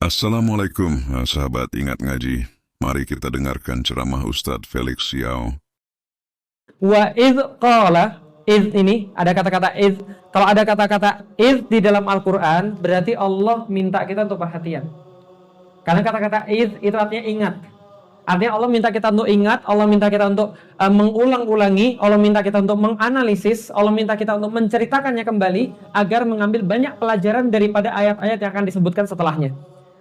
Assalamualaikum, sahabat ingat ngaji. Mari kita dengarkan ceramah Ustadz Felix Xiao. Wa idh qala, idh ini ada kata-kata idh. Kalau ada kata-kata idh di dalam Al-Quran, berarti Allah minta kita untuk perhatian. Karena kata-kata idh itu artinya ingat. Artinya Allah minta kita untuk ingat, Allah minta kita untuk mengulang-ulangi, Allah minta kita untuk menganalisis, Allah minta kita untuk menceritakannya kembali agar mengambil banyak pelajaran daripada ayat-ayat yang akan disebutkan setelahnya.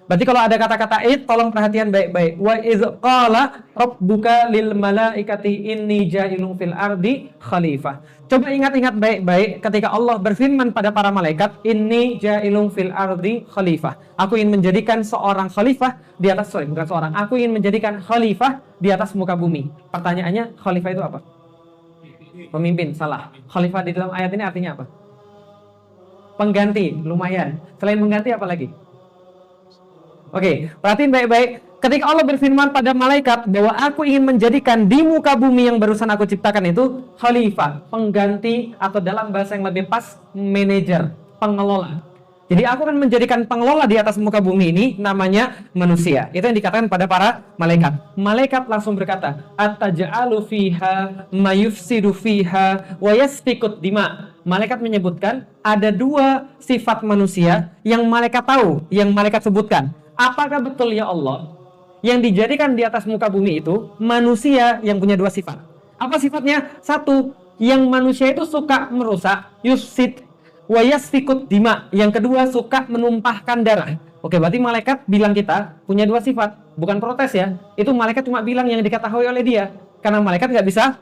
Berarti kalau ada kata-kata id, tolong perhatian baik-baik. Wa idz qala rabbuka lil malaikati inni ja'ilun fil ardi khalifah. Coba ingat-ingat baik-baik ketika Allah berfirman pada para malaikat, inni ja'ilun fil ardi khalifah. Aku ingin menjadikan seorang khalifah di atas, aku ingin menjadikan khalifah di atas muka bumi. Pertanyaannya, khalifah itu apa? Pemimpin, salah. Khalifah di dalam ayat ini artinya apa? Pengganti, lumayan. Selain mengganti apa lagi? Oke, perhatiin baik-baik. Ketika Allah berfirman pada malaikat bahwa aku ingin menjadikan di muka bumi yang barusan aku ciptakan itu khalifah, pengganti, atau dalam bahasa yang lebih pas, manajer, pengelola. Jadi aku akan menjadikan pengelola di atas muka bumi ini namanya manusia. Itu yang dikatakan pada para malaikat. Malaikat langsung berkata, ataj'alu fiha mayufsidu fiha wa yasfikut dima. Malaikat menyebutkan ada dua sifat manusia yang malaikat tahu, yang malaikat sebutkan. Apakah betul ya Allah yang dijadikan di atas muka bumi itu manusia yang punya dua sifat? Apa sifatnya? Satu, yang manusia itu suka merusak, yufsid wa yasfikut dima. Yang kedua, suka menumpahkan darah. Oke, berarti malaikat bilang kita punya dua sifat, bukan protes ya. Itu malaikat cuma bilang yang diketahui oleh dia, karena malaikat nggak bisa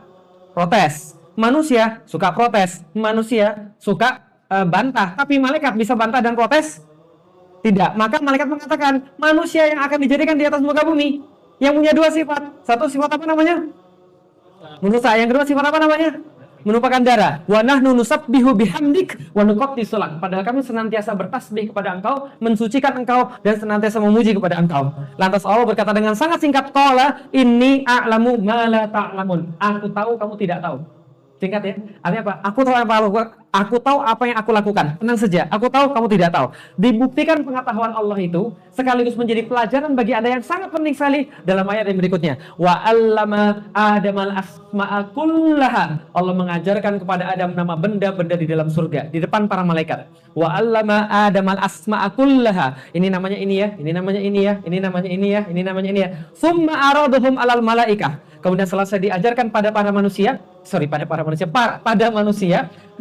protes. Manusia suka protes, manusia suka bantah, tapi malaikat bisa bantah dan protes? Tidak. Maka malaikat mengatakan manusia yang akan dijadikan di atas muka bumi yang punya dua sifat. Satu sifat apa namanya? Merusak. Yang kedua sifat apa namanya? Menumpahkan darah. Wa nahnu nusabbihu bihamdik wa nuqaddisu lak. Padahal kami senantiasa bertasbih kepada Engkau, mensucikan Engkau dan senantiasa memuji kepada Engkau. Lantas Allah berkata dengan sangat singkat, qala inni a'lamu ma la ta'lamun. Aku tahu kamu tidak tahu. Singkat ya. Artinya apa? Aku tahu apa yang aku lakukan. Tenang saja. Aku tahu, kamu tidak tahu. Dibuktikan pengetahuan Allah itu sekaligus menjadi pelajaran bagi Anda yang sangat penting sekali dalam ayat yang berikutnya. Wa 'allama Adamal asma'a kullaha. Allah mengajarkan kepada Adam nama benda-benda di dalam surga, di depan para malaikat. Wa 'allama Adamal asma'a kullaha. Ini namanya ini ya, ini namanya ini ya, ini namanya ini ya, ini namanya ini ya. Summa aradhum 'alal malaikah. Kemudian selesai diajarkan pada manusia,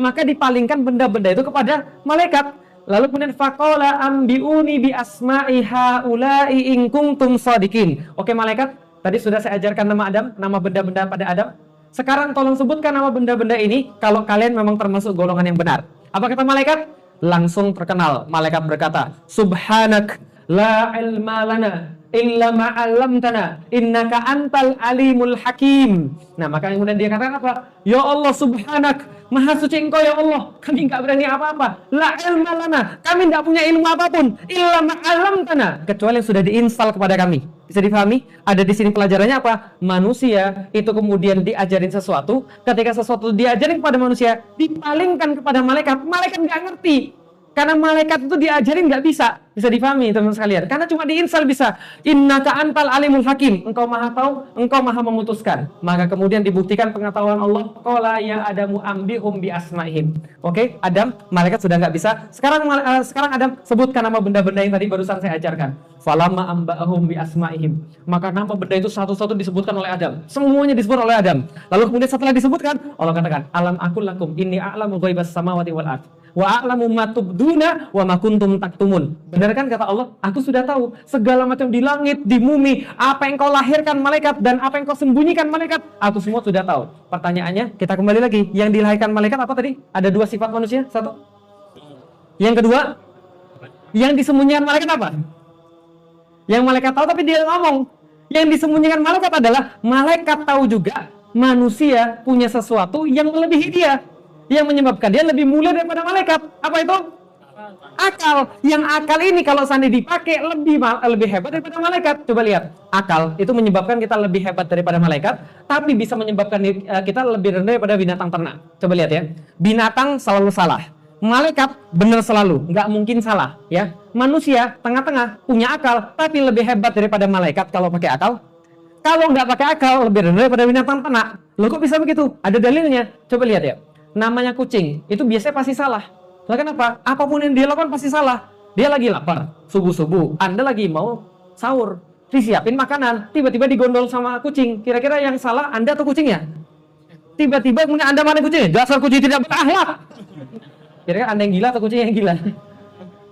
maka dipalingkan benda-benda itu kepada malaikat. Lalu kemudian faqala ambiuni bi asma'i haula'i in kuntum shadiqin. Oke malaikat, tadi sudah saya ajarkan nama Adam, nama benda-benda pada Adam. Sekarang tolong sebutkan nama benda-benda ini kalau kalian memang termasuk golongan yang benar. Apa kata malaikat? Langsung terkenal. Malaikat berkata, Subhanak la ilma lana illa ma'allamtana innaka antal alimul hakim. Nah, maka kemudian dia katakan apa? Ya Allah subhanak, maha suci Engkau ya Allah, kami enggak berani apa-apa. La ilma lana, kami enggak punya ilmu apapun illa ma'allamtana, kecuali yang sudah diinstal kepada kami. Bisa difahami? Ada di sini pelajarannya apa? Manusia itu kemudian diajarin sesuatu, ketika sesuatu diajarin kepada manusia, dipalingkan kepada malaikat, malaikat enggak ngerti. Karena malaikat itu diajarin nggak bisa difahami teman-teman sekalian. Karena cuma diinstal bisa. Innaka antal alimul hakim. Engkau maha tahu, engkau maha memutuskan. Maka kemudian dibuktikan pengetahuan Allah. Qala ya Adamu ambihum bi asma'ihim. Oke, Adam, malaikat sudah nggak bisa. Sekarang Adam sebutkan nama benda-benda yang tadi barusan saya ajarkan. Falamma amba'ahum bi asma'ihim. Maka nama benda itu satu-satu disebutkan oleh Adam. Semuanya disebut oleh Adam. Lalu kemudian setelah disebutkan, Allah katakan, alam aqul lakum inni a'lamu ghaibas samawati wal ardh wa a'lamu ma tubduna wa ma kuntum taktumun. Benar kan kata Allah? Aku sudah tahu segala macam di langit, di bumi, apa yang kau lahirkan malaikat dan apa yang kau sembunyikan malaikat, aku semua sudah tahu. Pertanyaannya, kita kembali lagi. Yang dilahirkan malaikat apa tadi? Ada dua sifat manusia. Satu. Yang kedua, yang disembunyikan malaikat apa? Yang malaikat tahu tapi dia ngomong. Yang disembunyikan malaikat adalah malaikat tahu juga manusia punya sesuatu yang melebihi dia, yang menyebabkan dia lebih mulia daripada malaikat. Apa itu? Akal. Yang akal ini kalau seandainya dipakai lebih hebat daripada malaikat. Coba lihat, akal itu menyebabkan kita lebih hebat daripada malaikat, tapi bisa menyebabkan kita lebih rendah daripada binatang ternak. Coba lihat ya, binatang selalu salah, Malaikat benar selalu, nggak mungkin salah, ya. Manusia tengah-tengah punya akal, tapi lebih hebat daripada malaikat kalau pakai akal. Kalau nggak pakai akal, lebih rendah daripada binatang ternak. Loh kok bisa begitu? Ada dalilnya. Coba lihat ya. Namanya kucing, itu biasanya pasti salah. Lah kenapa? Apapun yang dia lakukan pasti salah. Dia lagi lapar, subuh-subuh. Anda lagi mau sahur, disiapin makanan, tiba-tiba digondol sama kucing. Kira-kira yang salah Anda atau kucingnya? Tiba-tiba kemudian Anda mana kucingnya? Dasar kucing tidak berakhlak. Kira-kira Anda yang gila atau kucing yang gila?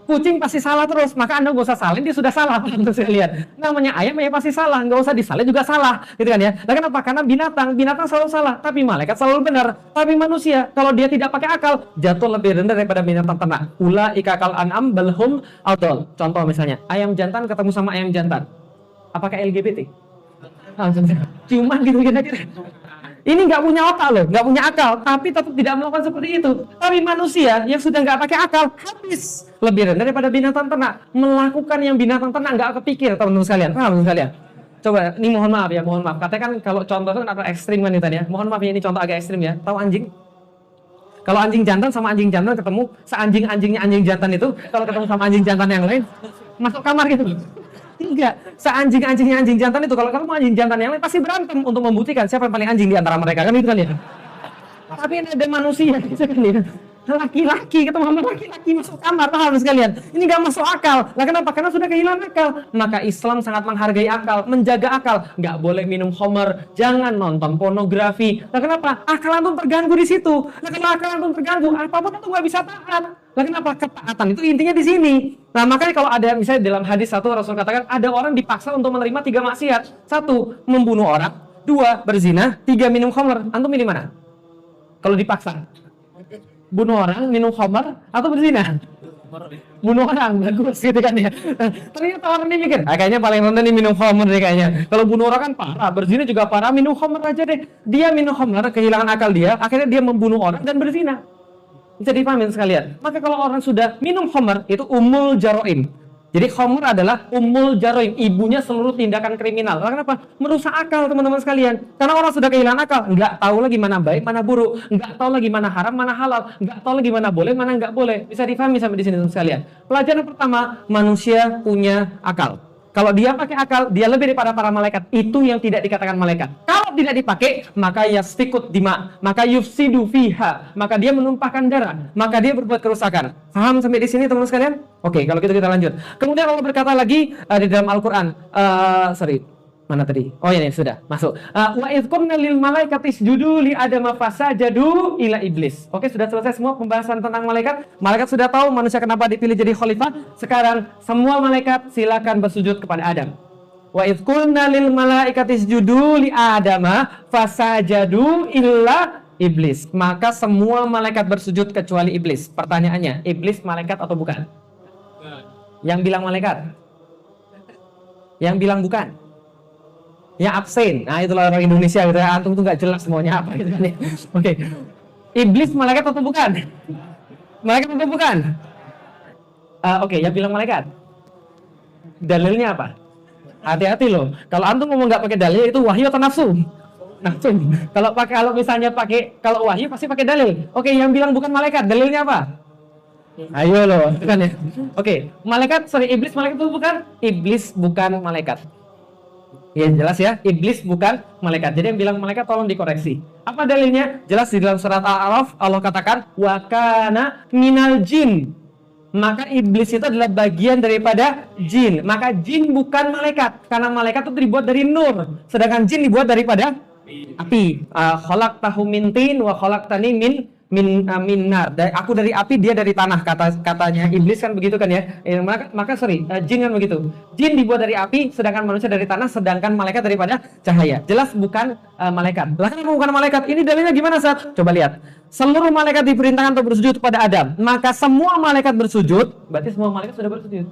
Kucing pasti salah terus, maka Anda nggak usah salin, dia sudah salah. Untuk saya lihat, namanya ayam ya pasti salah, nggak usah disalin juga salah, gitu kan ya. Nah, kenapa? Karena binatang selalu salah, tapi malaikat selalu benar. Tapi manusia, kalau dia tidak pakai akal, jatuh lebih rendah daripada binatang ternak. Ulaika kal an'am bal hum adall. Contoh misalnya, ayam jantan ketemu sama ayam jantan. Apakah LGBT? Cuman gitu kira-kira. Ini nggak punya otak loh, nggak punya akal, tapi tetap tidak melakukan seperti itu. Tapi manusia yang sudah nggak pakai akal, habis lebih rendah daripada binatang ternak. Melakukan yang binatang ternak nggak kepikir, teman-teman sekalian. Paham sekalian? Coba, ini mohon maaf ya, mohon maaf. Katanya kan kalau contoh itu kenapa ekstrim kan tadi ya. Mohon maaf ya, ini contoh agak ekstrim ya. Tahu anjing? Kalau anjing jantan sama anjing jantan ketemu, seanjing-anjingnya anjing jantan itu, kalau ketemu sama anjing jantan yang lain, masuk kamar gitu. Enggak, seanjing-anjingnya anjing jantan itu kalau kamu anjing jantan yang lain pasti berantem untuk membuktikan siapa yang paling anjing di antara mereka, kan itu kan ya. Tapi ada manusia gitu kan ya. Laki-laki ketemu sama laki-laki masuk kamar, paham sekalian? Ini nggak masuk akal. Lah kenapa? Karena sudah kehilangan akal. Maka Islam sangat menghargai akal, menjaga akal. Nggak boleh minum khamar, jangan nonton pornografi. Lah kenapa? Akal antum terganggu di situ. Lah kalau akal antum terganggu, apapun itu nggak bisa taat. Lah kenapa? Ketaatan itu intinya di sini. Nah makanya kalau ada misalnya dalam hadis satu Rasul katakan ada orang dipaksa untuk menerima 3 maksiat. 1, membunuh orang. 2, berzina. 3, minum khamar. Antum milih mana? Kalau dipaksa, bunuh orang, minum khamar, atau berzina? Bunuh orang, bagus gitu kan ya. Ternyata orang ini mikir, kayaknya paling rendah nih minum khamar deh kayaknya. Kalau bunuh orang kan parah, berzina juga parah, minum khamar aja deh. Dia minum khamar, kehilangan akal dia, akhirnya dia membunuh orang dan berzina. Bisa dipahamin sekalian. Maka kalau orang sudah minum khamar, itu umul jaroim. Jadi khamr adalah ummul jaroim, ibunya seluruh tindakan kriminal. Kenapa? Merusak akal teman-teman sekalian. Karena orang sudah kehilangan akal, nggak tahu lagi mana baik, mana buruk, nggak tahu lagi mana haram, mana halal, nggak tahu lagi mana boleh, mana nggak boleh. Bisa difahami sampai di sini teman-teman sekalian. Pelajaran pertama, manusia punya akal. Kalau dia pakai akal, dia lebih daripada para malaikat. Itu yang tidak dikatakan malaikat. Kalau tidak dipakai, maka yasfikut dima, maka yufsidu fiha, maka dia menumpahkan darah, maka dia berbuat kerusakan. Paham sampai di sini teman-teman sekalian? Oke, kalau gitu kita lanjut. Kemudian Allah berkata lagi di dalam Al-Qur'an, mana tadi? Oh ini sudah masuk. Wa idz qulna lil malaikati isjudu li adama fasajadu ila iblis. Oke, sudah selesai semua pembahasan tentang malaikat. Malaikat sudah tahu manusia kenapa dipilih jadi khalifah. Sekarang semua malaikat silakan bersujud kepada Adam. Wa idz qulna lil malaikati isjudu li adama fasajadu illa iblis. Maka semua malaikat bersujud kecuali iblis. Pertanyaannya, iblis malaikat atau bukan? Yang bilang malaikat. Yang bilang bukan. Ya absen. Nah itulah orang Indonesia gitu ya. Antum tuh nggak jelas semuanya apa gitu kan ya. Oke. Iblis malaikat atau bukan? Malaikat atau bukan? Oke, yang bilang malaikat. Dalilnya apa? Hati-hati loh. Kalau antum ngomong nggak pakai dalil itu wahyu atau nafsu? Nafsu. Kalau misalnya pakai kalau wahyu pasti pakai dalil. Oke, yang bilang bukan malaikat, dalilnya apa? Ayo loh, kan ya. Oke, iblis malaikat itu bukan? Iblis bukan malaikat. Ya jelas ya, iblis bukan malaikat. Jadi yang bilang malaikat tolong dikoreksi. Apa dalilnya? Jelas di dalam surat Al-A'raf Allah katakan wa kana minal jin. Maka iblis itu adalah bagian daripada jin. Maka jin bukan malaikat karena malaikat itu dibuat dari nur, sedangkan jin dibuat daripada api. Khalaqtahu min tin wa khalaqtani min nar. Aku dari api, dia dari tanah, katanya iblis kan begitu kan ya. Jin kan begitu. Jin dibuat dari api, sedangkan manusia dari tanah, sedangkan malaikat daripada cahaya. Jelas bukan malaikat. Lah kenapa bukan malaikat? Ini dalilnya gimana, Sat? Coba lihat. Seluruh malaikat diperintahkan untuk bersujud kepada Adam. Maka semua malaikat bersujud, berarti semua malaikat sudah bersujud.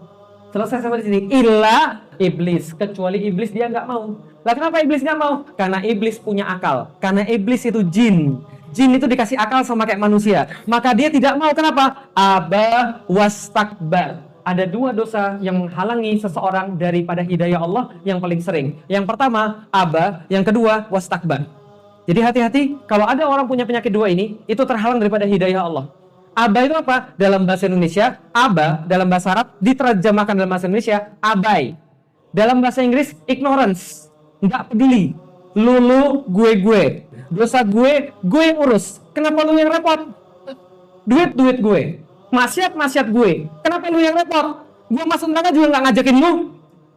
Selesai sampai di sini. Illa iblis, kecuali iblis dia nggak mau. Lah kenapa iblis nggak mau? Karena iblis punya akal. Karena iblis itu jin. Jin itu dikasih akal sama kayak manusia. Maka dia tidak mau. Kenapa? Aba wastakbar. Ada 2 dosa yang menghalangi seseorang daripada hidayah Allah yang paling sering. Yang pertama, aba. Yang kedua, wastakbar. Jadi hati-hati, kalau ada orang punya penyakit 2 ini, itu terhalang daripada hidayah Allah. Aba itu apa? Dalam bahasa Indonesia, aba dalam bahasa Arab diterjemahkan dalam bahasa Indonesia abai. Dalam bahasa Inggris ignorance, nggak peduli. Lu gue. Dosa gue yang urus. Kenapa lu yang repot? Duit gue. Maksiat gue. Kenapa lu yang repot? Gue masuk neraka juga nggak ngajakin lu.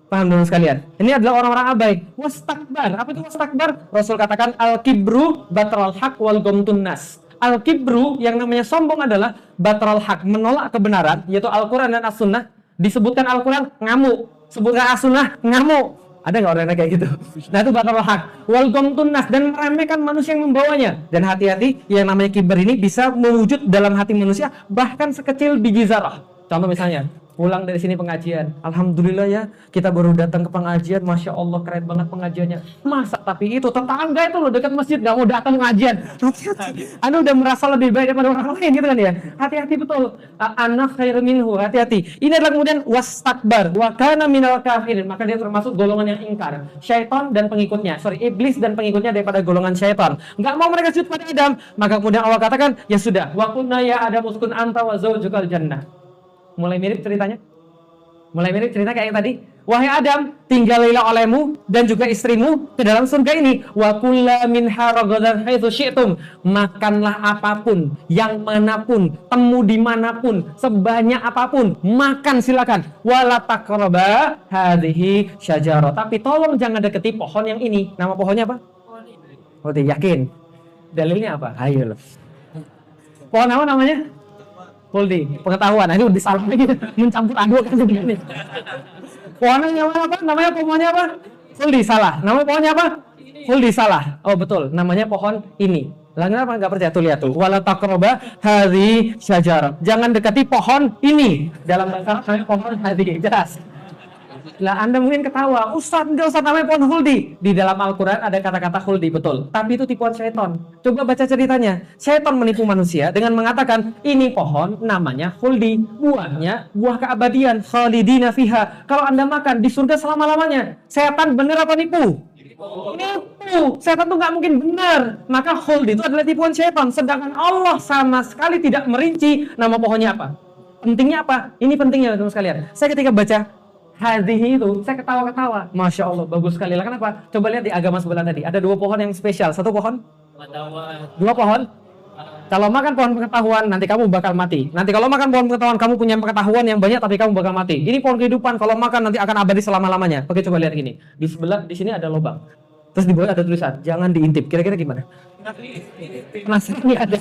Paham dong sekalian? Ini adalah orang-orang abai. Wastakbar. Apa itu wastakbar? Rasul katakan al-kibru batral haq wal gomtun nas. Al-kibru yang namanya sombong adalah batral haq, menolak kebenaran, yaitu Al-Quran dan As-Sunnah. Disebutkan Al-Quran, ngamuk. Sebutkan As-Sunnah, ngamuk. Ada nggak orang kayak gitu? Nah itu batral haq. Wal gomtun nas, dan meremehkan manusia yang membawanya. Dan hati-hati, yang namanya kiber ini bisa mewujud dalam hati manusia, bahkan sekecil biji zarah. Contoh misalnya, pulang dari sini pengajian, alhamdulillah ya, kita baru datang ke pengajian, masya Allah keren banget pengajiannya. Masa tapi itu tetangga itu loh dekat masjid nggak mau datang pengajian. Hati-hati, Anda udah merasa lebih baik daripada orang lain gitu kan ya. Hati-hati betul. Anak khairu minhu, hati-hati. Ini adalah kemudian wastakbar wa kana minal kafirin, maka dia termasuk golongan yang ingkar. Syaitan dan pengikutnya, iblis dan pengikutnya daripada golongan syaitan. Nggak mau mereka sujud pada Adam, maka kemudian Allah katakan, ya sudah, wa kunna ya Adam uskun anta wa zaujukal jannah. Mulai mirip ceritanya? Mulai mirip cerita kayak yang tadi. Wahai Adam, tinggalilah olehmu dan juga istrimu ke dalam surga ini. Wa kulla minha ragadan haitsu syi'tum. Makanlah apapun, yang manapun, temu dimanapun, sebanyak apapun, makan silakan. Wala taqraba hadhihi syajarah. Tapi tolong jangan deketi pohon yang ini. Nama pohonnya apa? Oh, yakin? Dalilnya apa? Ayo. Pohon apa namanya? Huldi, pengetahuan. Nah, ini udah salah lagi, mencampur aduk kan ini. Pohonnya apa? Namanya pohonnya apa? Huldi, salah. Nama pohonnya apa? Huldi, salah. Oh betul, namanya pohon ini. Lah kenapa nggak percaya? Tuh lihat tuh. Wala taqraba hadhi syajarah. Jangan dekati pohon ini. Dalam bahasa Arab pohon hadhi, jelas. Lah Anda mungkin ketawa, Ustaz namanya pohon huldi. Di dalam Al-Quran ada kata-kata huldi, betul. Tapi itu tipuan syaitan. Coba baca ceritanya. Syaitan menipu manusia dengan mengatakan, ini pohon namanya huldi. Buahnya buah keabadian, khalidina fiha. Kalau Anda makan di surga selama-lamanya. Setan bener apa nipu? Nipu. Setan tuh nggak mungkin benar. Maka huldi itu adalah tipuan syaitan. Sedangkan Allah sama sekali tidak merinci nama pohonnya apa. Pentingnya apa? Ini pentingnya teman sekalian. Saya ketika baca hadhihi itu, saya ketawa-ketawa. Masya Allah, bagus sekali lah. Kenapa? Coba lihat di agama sebelah tadi. Ada 2 pohon yang spesial. 1 pohon? 2 pohon? Kalau makan pohon pengetahuan, nanti kamu bakal mati. Nanti kalau makan pohon pengetahuan, kamu punya pengetahuan yang banyak, tapi kamu bakal mati. Ini pohon kehidupan. Kalau makan, nanti akan abadi selama-lamanya. Oke, coba lihat gini. Di sebelah, di sini ada lubang. Terus di bawah ada tulisan, jangan diintip. Kira-kira gimana? Penasaran nih ada.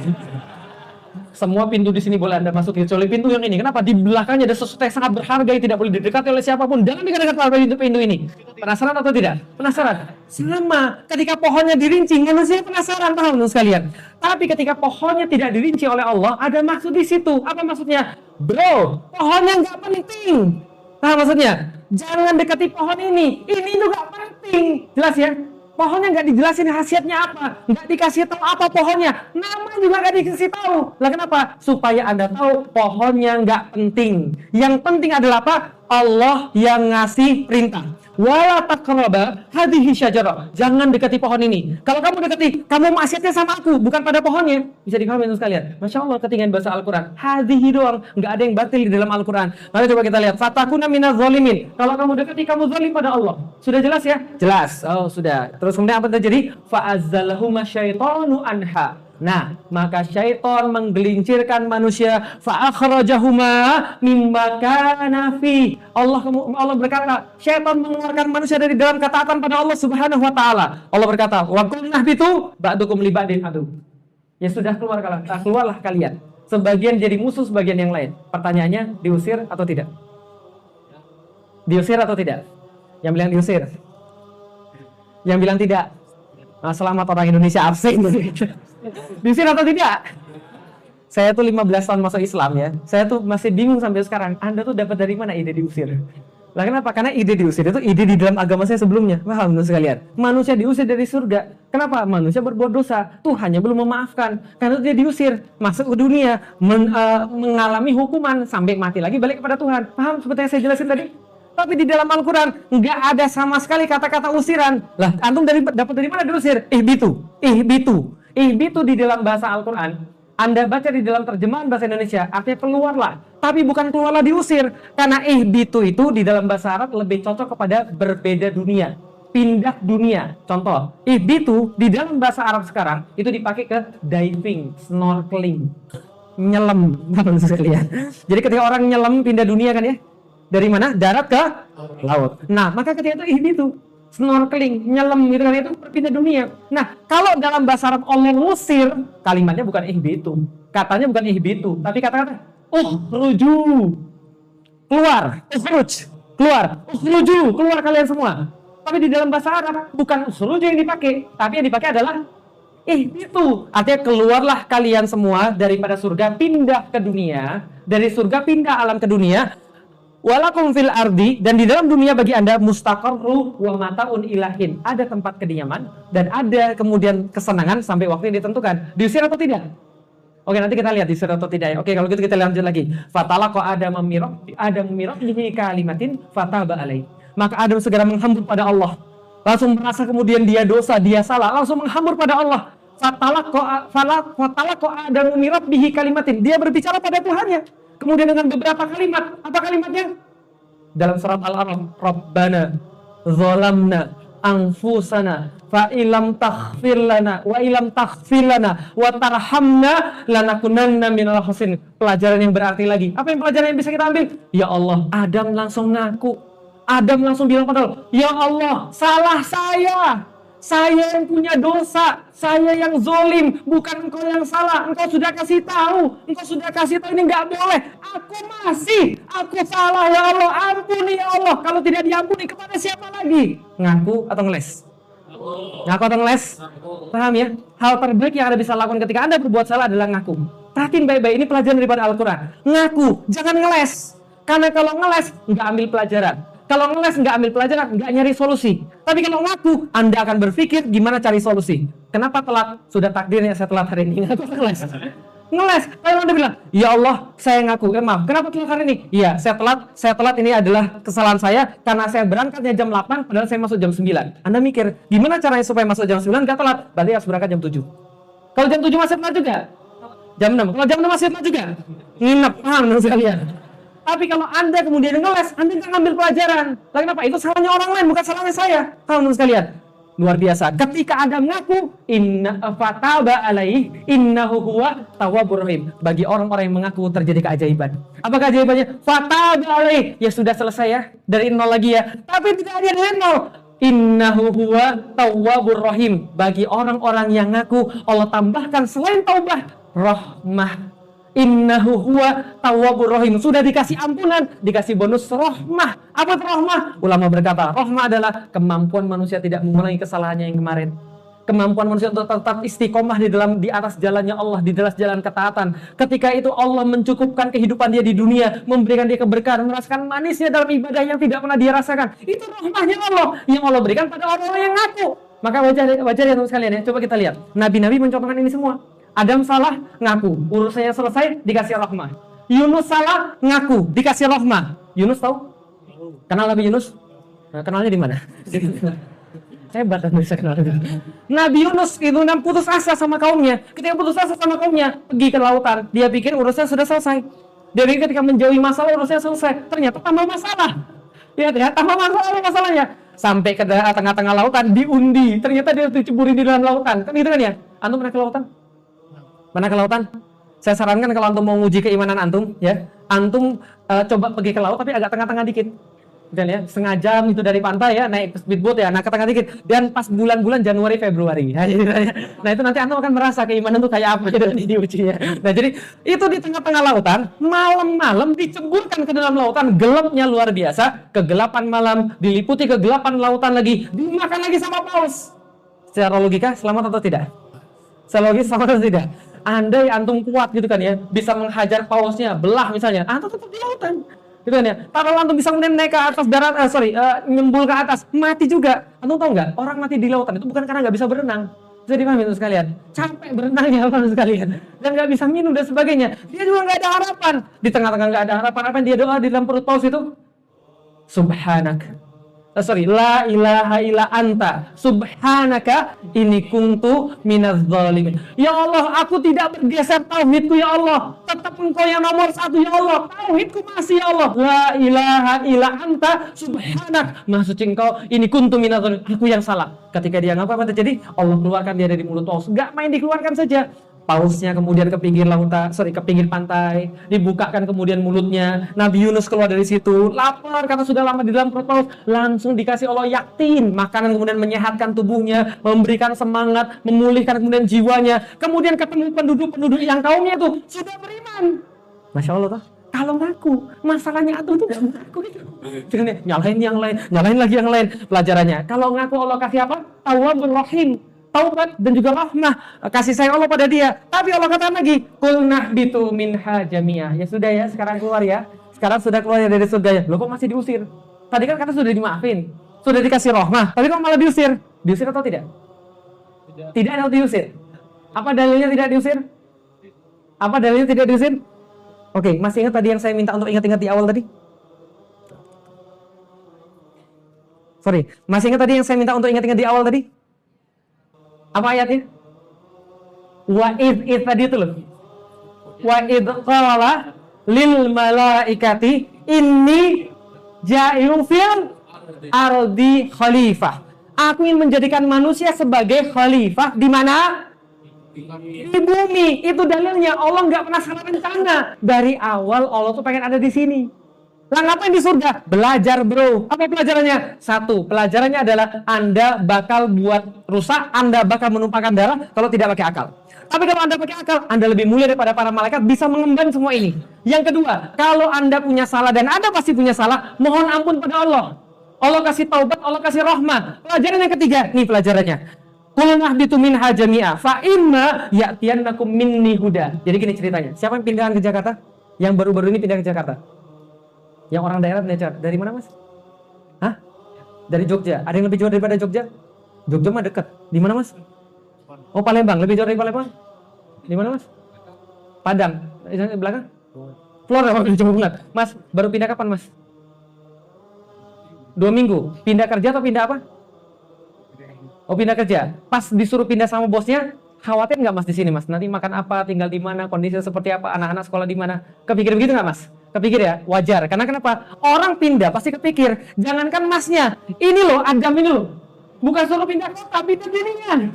Semua pintu di sini boleh Anda masuk, kecuali pintu yang ini. Kenapa? Di belakangnya ada sesuatu yang sangat berharga yang tidak boleh didekati oleh siapapun. Jangan dekat-dekat pada pintu ini. Penasaran atau tidak? Penasaran? Sama. Ketika pohonnya dirinci, manusia penasaran, paham teman sekalian. Tapi ketika pohonnya tidak dirinci oleh Allah, ada maksud di situ. Apa maksudnya? Bro, pohonnya nggak penting. Nah maksudnya, jangan dekati pohon ini. Ini juga penting. Jelas ya? Pohonnya nggak dijelasin khasiatnya apa, nggak dikasih tahu apa pohonnya, nama juga nggak dikasih tahu. Lah kenapa? Supaya Anda tahu pohonnya nggak penting. Yang penting adalah apa? Allah yang ngasih perintah. Wala taqraba hadhihi syajarah. Jangan dekati pohon ini. Kalau kamu dekati, kamu maksiatnya sama aku, bukan pada pohonnya. Bisa dipahami sekalian. Masya Allah, ketinggian bahasa Al-Quran. Hadhihi doang, nggak ada yang batil di dalam Al-Quran. Mari coba kita lihat. Fatakuna minaz zalimin. Kalau kamu dekati, kamu zalim pada Allah. Sudah jelas ya? Jelas. Oh sudah. Terus kemudian apa terjadi? Fa'azzalahuma syaitanu anha. Nah, maka syaitan menggelincirkan manusia fa'akhrajahuma mimma kana fi. Allah berkata, syaitan mengeluarkan manusia dari dalam ketaatan pada Allah Subhanahu wa taala. Allah berkata, "Wa qulna bitu ba'dukum li ba'din adu." Ya sudah keluarlah kalian. Sebagian jadi musuh sebagian yang lain. Pertanyaannya, diusir atau tidak? Diusir atau tidak? Yang bilang diusir. Yang bilang tidak. Nah, selamat orang Indonesia absen. Diusir atau tidak? Saya tuh 15 tahun masuk Islam ya. Saya tuh masih bingung sampai sekarang. Anda tuh dapat dari mana ide diusir? Lah kenapa? Karena ide diusir itu ide di dalam agama saya sebelumnya. Paham sekalian? Manusia diusir dari surga. Kenapa? Manusia berbuat dosa. Tuhannya belum memaafkan. Karena dia diusir, masuk ke dunia, mengalami hukuman sampai mati lagi balik kepada Tuhan. Paham seperti yang saya jelasin tadi? Tapi di dalam Al-Quran nggak ada sama sekali kata-kata usiran. Lah, antum dapat dari mana diusir? Ihbitu di dalam bahasa Al-Quran Anda baca di dalam terjemahan bahasa Indonesia, artinya keluarlah. Tapi bukan keluarlah diusir. Karena ihbitu itu di dalam bahasa Arab lebih cocok kepada berbeda dunia. Pindah dunia. Contoh, ihbitu di dalam bahasa Arab sekarang itu dipakai ke diving, snorkeling, nyelam. Jadi ketika orang nyelam pindah dunia kan ya, dari mana? Darat ke laut. Nah, maka ketika itu ihbitu, snorkeling, nyelam gitu kan, itu berpindah dunia. Nah, kalau dalam bahasa Arab Allah ngusir, kalimatnya bukan ihbitu. Katanya bukan ihbitu, tapi kata-kata ukhruju. Keluar, ukhruju, keluar kalian semua. Tapi di dalam bahasa Arab bukan ukhruju yang dipakai, tapi yang dipakai adalah ihbitu. Artinya keluarlah kalian semua daripada surga pindah ke dunia, dari surga pindah alam ke dunia. Walakum fil ardi, dan di dalam dunia bagi Anda mustaqarru wa mataun ilahin. Ada tempat kediaman dan ada kemudian kesenangan sampai waktu yang ditentukan. Diusir atau tidak? Oke, nanti kita lihat diusir atau tidak ya. Oke, kalau gitu kita lanjut lagi. Fatalaqa Adam mirab bihi kalimatin fataba alaih. Maka Adam segera menghambur pada Allah. Langsung merasa kemudian dia dosa, dia salah, langsung menghambur pada Allah. Fatalaqa Adam mirab bihi kalimatin. Dia berbicara pada Tuhannya. Kemudian dengan beberapa kalimat, apa kalimatnya? Dalam surat Al-A'raf, Rabbana zalamna anfusana fa ilam taghfir lana wa ilam taghfir lana wa tarhamna lanakunanna minal khasirin. Pelajaran yang berarti lagi. Apa yang pelajaran yang bisa kita ambil? Ya Allah, Adam langsung ngaku. Adam langsung bilang pada Allah, ya Allah, salah saya. Saya yang punya dosa, saya yang zolim, bukan engkau yang salah. Engkau sudah kasih tahu ini nggak boleh. Aku salah ya Allah, ampuni ya Allah. Kalau tidak diampuni kepada siapa lagi? Ngaku atau ngeles? Ngaku atau ngeles? Paham ya? Hal terbaik yang Anda bisa lakukan ketika Anda berbuat salah adalah ngaku. Perhatiin baik-baik, ini pelajaran daripada Al-Quran. Ngaku, jangan ngeles. Karena kalau ngeles, nggak ambil pelajaran. Kalau ngeles nggak ambil pelajaran, nggak nyari solusi. Tapi kalau ngaku, Anda akan berpikir gimana cari solusi. Kenapa telat? Sudah takdirnya saya telat hari ini. Ngaku ngeles. Ngeles. Kalau Anda bilang, ya Allah, saya ngaku. Maaf, kenapa telat hari ini? Iya, saya telat ini adalah kesalahan saya karena saya berangkatnya jam 8, padahal saya masuk jam 9. Anda mikir, gimana caranya supaya masuk jam 9 nggak telat? Berarti harus berangkat jam 7. Kalau jam 7 masih telat juga? Jam 6. Kalau jam 6 masih telat juga? Nginep. Paham sekalian. Tapi kalau Anda kemudian ngeles, Anda nggak ngambil pelajaran. Lalu kenapa? Itu salahnya orang lain, bukan salahnya saya. Kamu sekalian, luar biasa. Ketika Adam ngaku, inna fataba alaih, innahu huwa tawwabur rahim. Bagi orang-orang yang mengaku terjadi keajaiban. Apa keajaibannya? Fataba alaih. Ya sudah selesai ya, dari nol lagi ya. Tapi tidak ada dari nol. Innahu huwa tawwabur rahim. Bagi orang-orang yang ngaku, Allah tambahkan selain taubah, rahmah. Innahu huwa tawwabur rahim. Sudah dikasih ampunan, dikasih bonus rahmah. Apa itu rahmah? Ulama berkata, rahmah adalah kemampuan manusia tidak mengulangi kesalahannya yang kemarin. Kemampuan manusia untuk tetap istiqomah di atas jalannya Allah, di atas jalan ketaatan. Ketika itu Allah mencukupkan kehidupan dia di dunia, memberikan dia keberkahan, merasakan manisnya dalam ibadah yang tidak pernah dia rasakan. Itu rahmahnya Allah yang Allah berikan pada orang-orang yang ngaku. Maka wajar ya teman sekalian ya. Coba kita lihat. Nabi-nabi mencontohkan ini semua. Adam salah, ngaku. Urusannya selesai, dikasih rahmah. Yunus salah, ngaku. Dikasih rahmah. Yunus tahu? Kenal Nabi Yunus? Nah, kenalnya di mana? Hebat kan bisa kenal. Nabi Yunus itu putus asa sama kaumnya. Ketika putus asa sama kaumnya, pergi ke lautan. Dia pikir urusannya sudah selesai. Dia pikir ketika menjauhi masalah, urusannya selesai. Ternyata tambah masalah. Ya, tambah masalahnya. Sampai ke tengah-tengah lautan, diundi. Ternyata dia diceburin di dalam lautan. Kan gitu kan ya? Antum pernah ke lautan? Mana ke lautan? Saya sarankan kalau antum mau nguji keimanan antum, ya, antum coba pergi ke laut tapi agak tengah-tengah dikit, dan ya, setengah jam itu dari pantai ya, naik speedboat ya, nah ke tengah dikit, dan pas bulan-bulan Januari Februari, nah itu nanti antum akan merasa keimanan tuh kayak apa gitu di ujinya. Nah jadi itu di tengah-tengah lautan, malam-malam diceburkan ke dalam lautan, gelapnya luar biasa, kegelapan malam diliputi kegelapan lautan lagi, dimakan lagi sama paus. Secara logika selamat atau tidak? Secara logis selamat atau tidak? Andai antum kuat gitu kan ya, bisa menghajar pausnya, belah misalnya, antum tetap di lautan, gitu kan ya. Kalau antum bisa kemudian naik ke atas darat, nyembul ke atas, mati juga. Antum tahu nggak? Orang mati di lautan itu bukan karena nggak bisa berenang. Bisa dipahami itu sekalian. Capek berenangnya sekalian, dan nggak bisa minum dan sebagainya. Dia juga nggak ada harapan. Di tengah-tengah nggak ada harapan. Apa yang dia doa di dalam perut paus itu? Subhanak, La ilaha illa anta subhanaka inni kuntu minaz zalimin. Ya Allah, aku tidak bergeser tauhidku ya Allah. Tetap Engkau yang nomor satu ya Allah. Tauhidku masih ya Allah. La ilaha illa anta subhanak. Maha suci Engkau, ini kuntu minaz zalimin. Aku yang salah. Ketika dia ngapa apa terjadi? Allah keluarkan dia dari mulut paus. Gak main dikeluarkan saja. Pausnya kemudian ke pinggir lautan, ke pinggir pantai, dibukakan kemudian mulutnya. Nabi Yunus keluar dari situ, lapar karena sudah lama di dalam perut paus. Langsung dikasih Allah yaktin, makanan kemudian menyehatkan tubuhnya, memberikan semangat, memulihkan kemudian jiwanya. Kemudian ketemu penduduk-penduduk yang kaumnya itu sudah beriman. Masya Allah tuh. Kalau ngaku, masalahnya itu tidak mengaku itu. Jangan nyalahin yang lain, nyalahin lagi yang lain. Pelajarannya, kalau ngaku Allah kasih apa? Tawwabur Rahim. Taubat dan juga rahmah, kasih sayang Allah pada dia. Tapi Allah kata lagi, qulna bitu minha jami'ah. Ya sudah ya, sekarang keluar ya. Sekarang sudah keluar ya dari surga ya. Loh kok masih diusir? Tadi kan kata sudah dimaafin, sudah dikasih rahmah, tapi kok malah diusir? Diusir atau tidak? Tidak atau diusir? Apa dalilnya tidak diusir? Apa dalilnya tidak diusir? Oke, masih ingat tadi yang saya minta untuk ingat-ingat di awal tadi? Sorry, masih ingat tadi yang saya minta untuk ingat-ingat di awal tadi? Apa ayatnya? Wa id tadi itu loh. Wa id qala lil malaikati inni ja'ilun fil ardi khalifah. Aku ingin menjadikan manusia sebagai khalifah di mana? Di bumi. Itu dalilnya. Allah nggak pernah salah rencana. Dari awal Allah tuh pengen ada di sini. Lah ngapain di surga? Belajar bro. Apa pelajarannya? Satu, pelajarannya adalah Anda bakal buat rusak, Anda bakal menumpahkan darah kalau tidak pakai akal. Tapi kalau Anda pakai akal, Anda lebih mulia daripada para malaikat, bisa mengemban semua ini. Yang kedua, kalau Anda punya salah dan Anda pasti punya salah, mohon ampun pada Allah. Allah kasih taubat, Allah kasih rahmat. Pelajaran yang ketiga, nih pelajarannya. Qul nahbitu minha jami'a fa imma ya'tiyannakum minni huda. Jadi gini ceritanya. Siapa yang pindahan ke Jakarta? Yang baru-baru ini pindah ke Jakarta? Yang orang daerah belajar. Dari mana mas? Hah? Dari Jogja. Ada yang lebih jauh daripada Jogja? Jogja mah dekat. Di mana mas? Oh Palembang. Lebih jauh dari Palembang? Di mana mas? Padang. Di belakang? Flora. Mas, baru pindah kapan mas? 2 minggu. Pindah kerja atau pindah apa? Oh pindah kerja. Pas disuruh pindah sama bosnya, khawatir nggak mas di sini mas? Nanti makan apa? Tinggal di mana? Kondisinya seperti apa? Anak-anak sekolah di mana? Kepikir begitu nggak mas? Kepikir ya, wajar. Karena kenapa? Orang pindah pasti kepikir. Jangankan masnya, ini loh Adam ini loh. Bukan suruh pindah kota, pindah dirinya.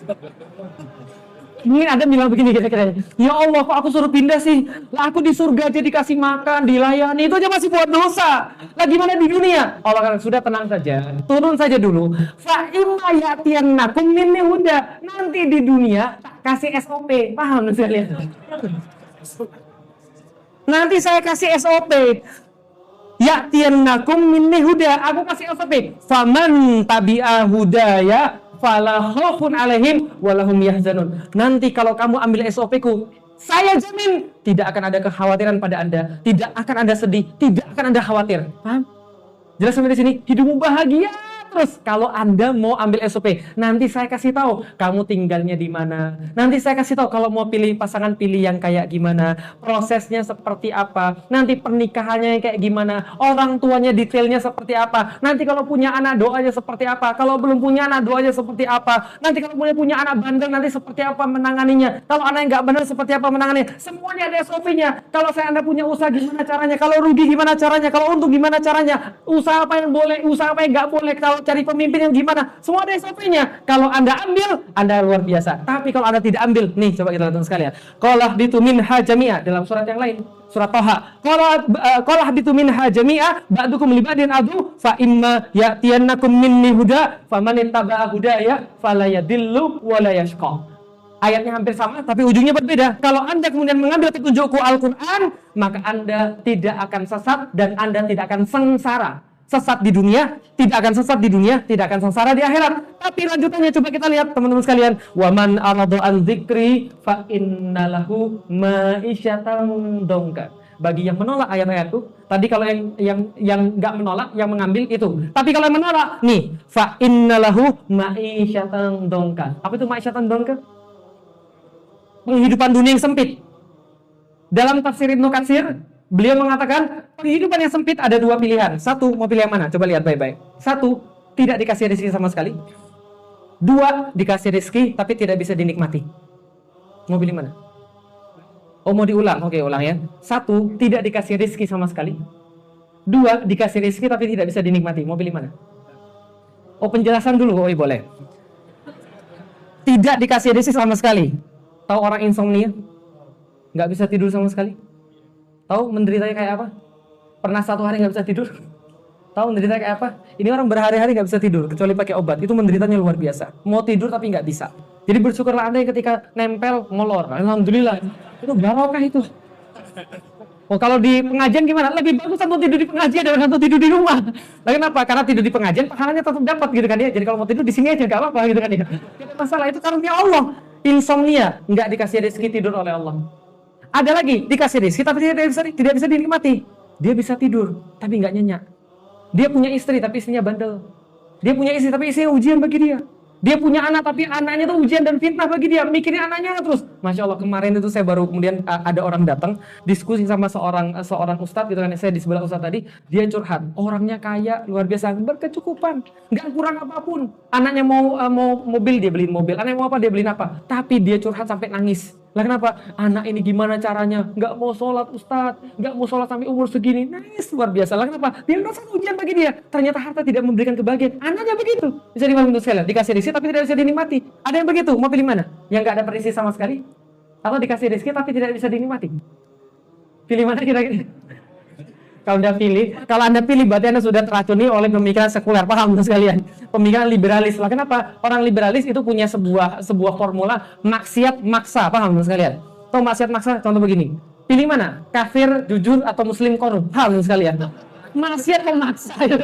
Mungkin Adam bilang begini kira-kira. Ya Allah, kok aku suruh pindah sih? Lah aku di surga aja dikasih makan, dilayani, itu aja masih buat dosa. Lah gimana di dunia? Allah kata sudah tenang saja, turun saja dulu. Fa imma ya'tiyannakum minni huda. Nanti di dunia tak kasih SOP, paham sekalian? Nanti saya kasih SOP. Ya'tiyannakum minni huda. Aku kasih SOP. Faman tabi'a hudaya fala khaufun alaihim walahum yahzanun. Nanti kalau kamu ambil SOP-ku, saya jamin tidak akan ada kekhawatiran pada Anda, tidak akan Anda sedih, tidak akan Anda khawatir. Paham? Jelas sampai di sini? Hidupmu bahagia terus kalau Anda mau ambil SOP. Nanti saya kasih tahu kamu tinggalnya di mana. Nanti saya kasih tahu kalau mau pilih pasangan, pilih yang kayak gimana, prosesnya seperti apa, nanti pernikahannya kayak gimana, orang tuanya detailnya seperti apa, nanti kalau punya anak doanya seperti apa, kalau belum punya anak doanya seperti apa, nanti kalau punya anak bandel nanti seperti apa menanganinya, kalau anak yang nggak benar seperti apa menanganinya. Semuanya ada SOP-nya. Kalau Anda punya usaha gimana caranya, kalau rugi gimana caranya, kalau untung gimana caranya, usaha apa yang boleh, usaha apa yang nggak boleh, kalau cari pemimpin yang gimana, semua ada SOP-nya. Kalau Anda ambil, Anda luar biasa. Tapi kalau Anda tidak ambil, nih coba kita lihat sekalian. Qala bitu minha jami'a dalam surat yang lain, surat Thaha. Qala bitu minha jami'a ba'dukum li ba'din adu fa imma ya'tiyannakum minni huda faman ittaba'a hudaya fala yadillu wa la yashqa. Ayatnya hampir sama tapi ujungnya berbeda. Kalau Anda kemudian mengambil petunjukku Al-Qur'an, maka Anda tidak akan sesat dan Anda tidak akan sengsara. Sesat di dunia, tidak akan sesat di dunia, tidak akan sengsara di akhirat. Tapi lanjutannya coba kita lihat teman-teman sekalian. Wa man arada an dzikri fa innalahu ma'isyatan dongka. Bagi yang menolak ayat-ayatku, tadi kalau yang enggak menolak, yang mengambil itu. Tapi kalau yang menolak, nih, fa innalahu ma'isyatan dongka. Apa itu ma'isyatan dongka? Penghidupan dunia yang sempit. Dalam tafsir Ibnu Katsir, beliau mengatakan penghidupan yang sempit ada 2 pilihan. Satu, mau pilih yang mana? Coba lihat baik-baik. Satu, tidak dikasih rezeki sama sekali. 2, dikasih rezeki tapi tidak bisa dinikmati. Mau pilih mana? Oh, mau diulang? Oke, ulang ya. 1, tidak dikasih rezeki sama sekali. 2, dikasih rezeki tapi tidak bisa dinikmati. Mau pilih mana? Oh, penjelasan dulu. Oh, boleh. Tidak dikasih rezeki sama sekali. Tahu orang insomnia? Nggak bisa tidur sama sekali? Tahu menderitanya kayak apa? Pernah 1 hari nggak bisa tidur? Tahu menderita kayak apa? Ini orang berhari-hari nggak bisa tidur kecuali pakai obat. Itu menderitanya luar biasa. Mau tidur tapi nggak bisa. Jadi bersyukurlah Anda yang ketika nempel molor. Alhamdulillah. Itu barokah itu. Oh, kalau di pengajian gimana? Lebih bagus untuk tidur di pengajian daripada untuk tidur di rumah. Lah kenapa? Karena tidur di pengajian pahalanya tetap dapat gitu kan ya. Jadi kalau mau tidur di sini aja nggak apa-apa gitu kan ya. Tidak masalah, itu karunia Allah. Insomnia nggak dikasih rezeki tidur oleh Allah. Ada lagi dikasih rezeki tapi tidak bisa dinikmati. Dia bisa tidur tapi nggak nyenyak. Dia punya istri tapi istrinya bandel. Dia punya istri tapi istrinya ujian bagi dia. Dia punya anak tapi anaknya tuh ujian dan fitnah bagi dia. Mikirin anaknya terus. Masya Allah, kemarin itu saya baru kemudian ada orang datang diskusi sama seorang ustadz gitu kan. Saya di sebelah ustadz tadi, dia curhat. Orangnya kaya luar biasa, berkecukupan, nggak kurang apapun. Anaknya mau mobil, dia beliin mobil. Anaknya mau apa, dia beliin apa. Tapi dia curhat sampai nangis. Lah kenapa? Anak ini gimana caranya? Nggak mau sholat ustadz, nggak mau sholat sampai umur segini. Nangis luar biasa. Lah kenapa? Dia merasa ujian bagi dia. Ternyata harta tidak memberikan kebahagiaan. Anaknya begitu. Bisa dipahami untuk sekalian. Dikasih rezeki tapi tidak bisa dinikmati. Ada yang begitu. Mau pilih mana? Yang nggak ada rezeki sama sekali? Atau dikasih rezeki tapi tidak bisa dinikmati? Pilih mana kira-kira? Kalau Anda pilih berarti Anda sudah teracuni oleh pemikiran sekuler. Paham sekalian? Pemikiran liberalis. Lah kenapa? Orang liberalis itu punya sebuah formula maksiat maksa. Paham sekalian? Tahu maksiat maksa? Contoh begini. Pilih mana? Kafir, jujur, atau muslim korup? Paham sekalian? Maksiat memaksa ya.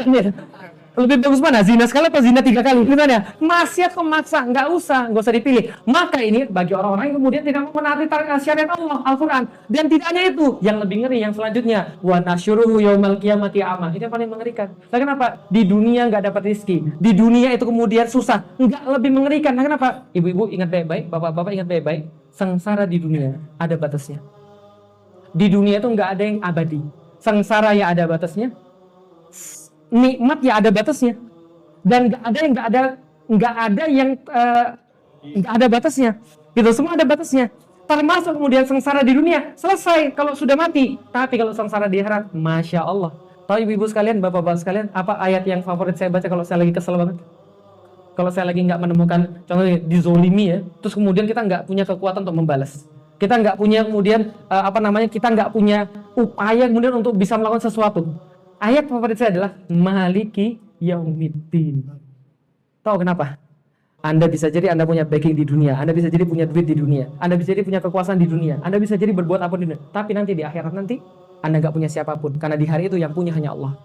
Lebih bagus mana? Zina sekali atau zina 3 kali? Gimana? Maksiat memaksa, nggak usah dipilih. Maka ini bagi orang-orang yang kemudian tidak menaati syariat Allah, Al-Quran. Dan tidak hanya itu, yang lebih ngeri yang selanjutnya, wa nasyuruhu yaumal qiyamati a'ma. Itu yang paling mengerikan. Nah, kenapa? Di dunia nggak dapat rezeki. Di dunia itu kemudian susah. Nggak lebih mengerikan. Nah, kenapa? Ibu-ibu ingat baik-baik, bapak-bapak ingat baik-baik. Sengsara di dunia ada batasnya. Di dunia itu nggak ada yang abadi. Sengsara ya ada batasnya. Nikmat ya ada batasnya, dan nggak ada batasnya. Gitu, semua ada batasnya. Termasuk kemudian sengsara di dunia selesai kalau sudah mati. Tapi kalau sengsara di akhirat, masya Allah. Tahu ibu-ibu sekalian, bapak-bapak sekalian, apa ayat yang favorit saya baca kalau saya lagi kesel banget? Kalau saya lagi nggak menemukan, contohnya dizolimi ya, terus kemudian kita nggak punya kekuatan untuk membalas. Kita nggak punya kemudian kita nggak punya upaya kemudian untuk bisa melakukan sesuatu. Ayat favorit saya adalah Maliki Yaumiddin. Tahu kenapa? Anda bisa jadi Anda punya backing di dunia, Anda bisa jadi punya duit di dunia, Anda bisa jadi punya kekuasaan di dunia, Anda bisa jadi berbuat apa di dunia. Tapi nanti di akhirat nanti Anda nggak punya siapapun, karena di hari itu yang punya hanya Allah.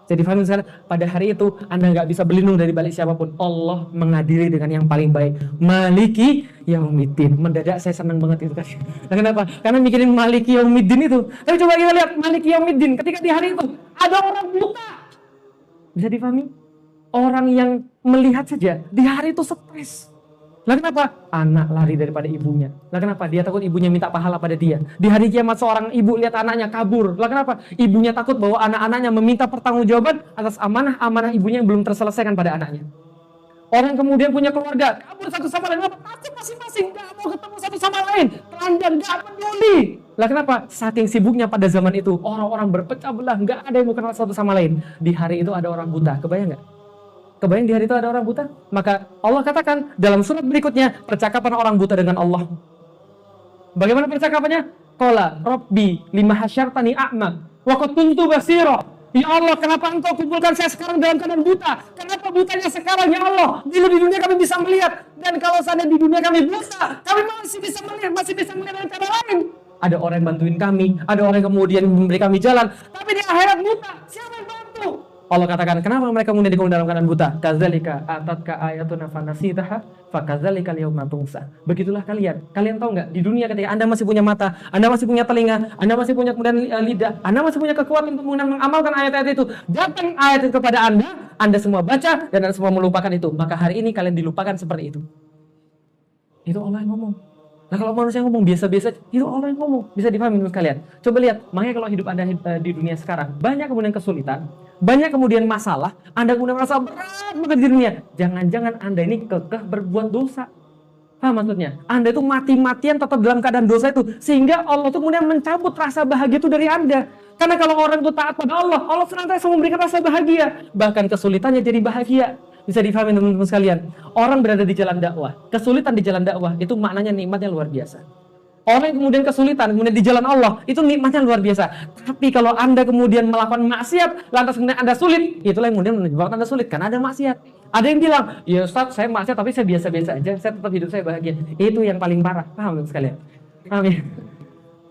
Jadi faham sekali, pada hari itu Anda nggak bisa berlindung dari balik siapapun. Allah mengadili dengan yang paling baik. Maliki Yaumiddin. Mendadak saya senang banget itu kan. Nah, kenapa? Karena mikirin Maliki Yaumiddin itu. Tapi coba kita lihat Maliki Yaumiddin. Ketika di hari itu ada orang buta. Bisa difahami? Orang yang melihat saja di hari itu stres. Lah kenapa? Anak lari daripada ibunya. Lah kenapa? Dia takut ibunya minta pahala pada dia. Di hari kiamat seorang ibu lihat anaknya kabur. Lah kenapa? Ibunya takut bahwa anak-anaknya meminta pertanggungjawaban atas amanah-amanah ibunya yang belum terselesaikan pada anaknya. Orang kemudian punya keluarga, kabur satu sama lain. Takut masing-masing, gak mau ketemu satu sama lain. Telanjang, gak peduli. Lah kenapa? Saking sibuknya pada zaman itu, orang-orang berpecah belah, gak ada yang mau kenal satu sama lain. Di hari itu ada orang buta, kebayang gak? Kebayang di hari itu ada orang buta? Maka Allah katakan dalam surat berikutnya, percakapan orang buta dengan Allah. Bagaimana percakapannya? Qala Rabbi lima hasyartani a'ma wa qad kuntu basira. Ya Allah, kenapa engkau kumpulkan saya sekarang dalam keadaan buta? Kenapa butanya sekarang ya Allah? Di dunia kami bisa melihat. Dan kalau seandainya di dunia kami buta, kami masih bisa melihat dengan cara lain. Ada orang yang bantuin kami, ada orang yang kemudian memberi kami jalan. Tapi di akhirat buta, siapa yang bantu? Allah katakan, kenapa mereka kemudian dikumpulkan dalam keadaan buta? Kadzalika atatka ayatuna fanasitaha fakadzalika al-yauma tunsa. Begitulah kalian. Kalian tahu nggak? Di dunia ketika Anda masih punya mata, Anda masih punya telinga, Anda masih punya kemudian lidah, Anda masih punya kekuatan untuk mengamalkan ayat-ayat itu. Datang ayat itu kepada Anda semua baca dan Anda semua melupakan itu. Maka hari ini kalian dilupakan seperti itu. Itu Allah yang ngomong. Nah kalau manusia ngomong biasa-biasa, itu Allah yang ngomong. Bisa dipahami sekalian. Coba lihat, makanya kalau hidup Anda di dunia sekarang, banyak kemudian kesulitan, banyak kemudian masalah, Anda kemudian merasa berat banget di dunia. Jangan-jangan Anda ini kekeh berbuat dosa. Paham maksudnya? Anda itu mati-matian tetap dalam keadaan dosa itu. Sehingga Allah itu kemudian mencabut rasa bahagia itu dari Anda. Karena kalau orang itu taat pada Allah, Allah senantiasa memberikan rasa bahagia. Bahkan kesulitannya jadi bahagia. Bisa difahami teman-teman sekalian. Orang berada di jalan dakwah, kesulitan di jalan dakwah itu maknanya nikmatnya luar biasa. Orang yang kemudian kesulitan, kemudian di jalan Allah, itu nikmatnya luar biasa. Tapi kalau Anda kemudian melakukan maksiat, lantas kemudian Anda sulit, itulah yang kemudian menyebabkan Anda sulit, karena ada maksiat. Ada yang bilang, ya Ustaz, saya maksiat tapi saya biasa-biasa aja, saya tetap hidup saya bahagia. Itu yang paling parah, paham teman sekalian? Paham ya?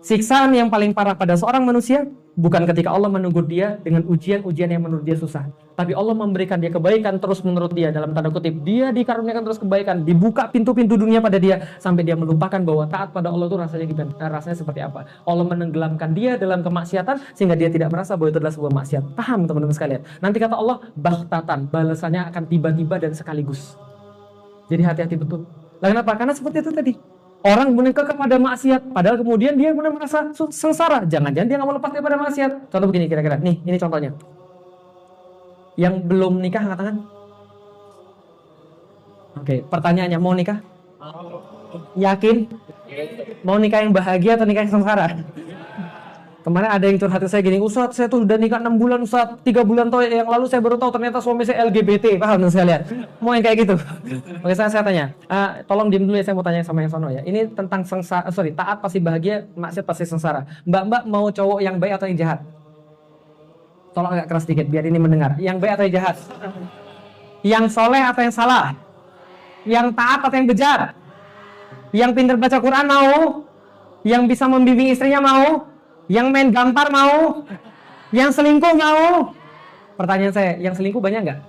Siksaan yang paling parah pada seorang manusia bukan ketika Allah menegur dia dengan ujian-ujian yang menurut dia susah, tapi Allah memberikan dia kebaikan terus menurut dia, dalam tanda kutip dia dikaruniakan terus kebaikan, dibuka pintu-pintu dunia pada dia sampai dia melupakan bahwa taat pada Allah itu rasanya gimana, rasanya seperti apa. Allah menenggelamkan dia dalam kemaksiatan sehingga dia tidak merasa bahwa itu adalah sebuah maksiat. Paham teman-teman sekalian? Nanti kata Allah, baghtatan, balasannya akan tiba-tiba dan sekaligus. Jadi hati-hati betul. Lah kenapa? Karena seperti itu tadi. Orang menikah kepada maksiat, padahal kemudian dia kemudian merasa sengsara. Jangan-jangan dia nggak mau lepas daripada maksiat. Contoh begini kira-kira. Nih, ini contohnya. Yang belum nikah angkat tangan. Oke, pertanyaannya mau nikah? Yakin? Mau nikah yang bahagia atau nikah yang sengsara? Kemarin ada yang curhat ke saya gini, Ustaz, saya tuh udah nikah 6 bulan, Ustaz, 3 bulan yang lalu saya baru tahu ternyata suami saya LGBT, paham sekalian? Mau yang kayak gitu? Oke, saya tanya, tolong diem dulu ya, saya mau tanya sama yang sono ya. Ini tentang taat pasti bahagia, maksiat pasti sengsara. Mbak mau cowok yang baik atau yang jahat? Tolong agak keras dikit biar ini mendengar. Yang baik atau yang jahat? Yang soleh atau yang salah? Yang taat atau yang bejat? Yang pintar baca Quran mau? Yang bisa membimbing istrinya mau? Yang main gampar mau? Yang selingkuh mau? Pertanyaan saya, yang selingkuh banyak nggak?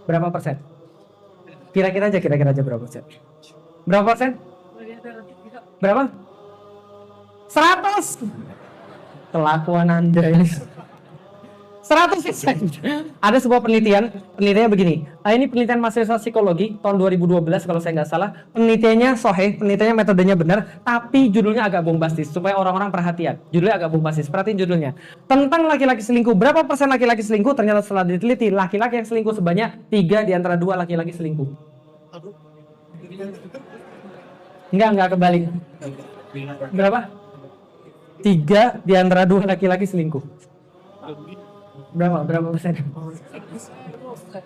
Berapa persen? Kira-kira aja berapa persen? Berapa persen? Berapa? 100! Kelakuan Anda ini. 100%. Ada sebuah penelitiannya begini. Ini penelitian mahasiswa psikologi tahun 2012 kalau saya nggak salah. Penelitiannya sahih, penelitiannya metodenya benar, tapi judulnya agak bombastis supaya orang-orang perhatian. Judulnya agak bombastis. Perhatiin judulnya. Tentang laki-laki selingkuh. Berapa persen laki-laki selingkuh? Ternyata setelah diteliti, laki-laki yang selingkuh sebanyak 3 di antara 2 laki-laki selingkuh. Enggak kebalik. Berapa? 3 di antara 2 laki-laki selingkuh. Berapa persen?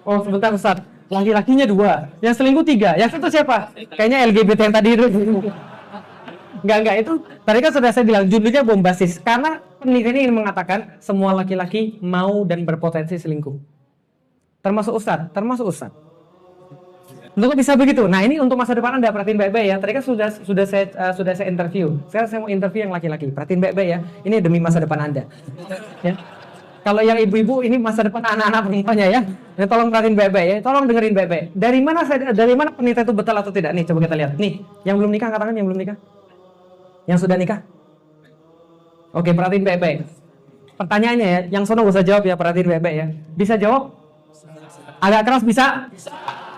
Oh sebentar Ustaz, laki-lakinya 2, yang selingkuh 3, yang satu siapa? Kayaknya LGBT yang tadi itu. Enggak, itu tadi kan sudah saya bilang judulnya bombastis, karena penelitian ini mengatakan semua laki-laki mau dan berpotensi selingkuh. Termasuk Ustaz. Untuk bisa begitu. Nah ini untuk masa depan Anda, perhatiin baik-baik ya. Tadi kan sudah saya interview. Sekarang saya mau interview yang laki-laki. Perhatiin baik-baik ya. Ini demi masa depan Anda. Ya. Kalau yang ibu-ibu ini masa depan anak-anak perempuannya ya. Ini tolong perhatiin baik-baik ya. Tolong dengerin baik-baik. Dari mana penelitian itu betul atau tidak? Nih coba kita lihat. Nih, yang belum nikah katakan yang belum nikah. Yang sudah nikah? Oke, perhatiin baik-baik. Pertanyaannya ya, yang sono gak usah jawab ya, perhatiin baik-baik ya. Bisa jawab? Agak keras bisa?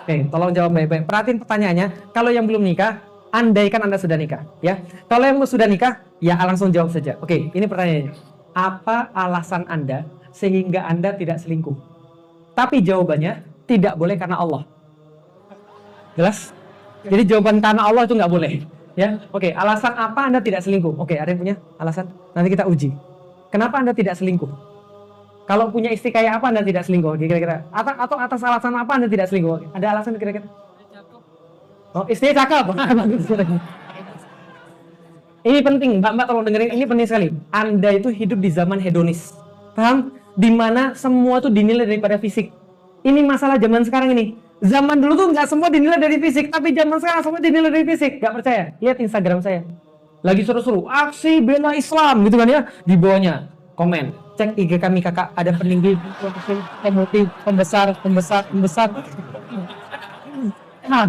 Oke, tolong jawab baik-baik. Perhatiin pertanyaannya. Kalau yang belum nikah, andaikan Anda sudah nikah, ya. Kalau yang sudah nikah, ya langsung jawab saja. Oke, ini pertanyaannya. Apa alasan Anda sehingga Anda tidak selingkuh? Tapi jawabannya tidak boleh karena Allah. Jelas? Jadi jawaban karena Allah itu nggak boleh. Ya, oke. Alasan apa Anda tidak selingkuh? Oke, ada yang punya alasan? Nanti kita uji. Kenapa Anda tidak selingkuh? Kalau punya istri kayak apa Anda tidak selingkuh? Kira-kira. Atau atas alasan apa Anda tidak selingkuh? Ada alasan kira-kira? Oh, istrinya cakep. Ini penting, Mbak tolong dengerin. Ini penting sekali. Anda itu hidup di zaman hedonis. Paham? Dimana semua itu dinilai daripada fisik. Ini masalah zaman sekarang ini. Zaman dulu tuh nggak semua dinilai dari fisik, tapi zaman sekarang semua dinilai dari fisik. Nggak percaya? Lihat Instagram saya. Lagi seru-seru, aksi bela Islam gitu kan ya. Di bawahnya komen, cek IG kami kakak, ada peninggi, emotif, pembesar. Nah,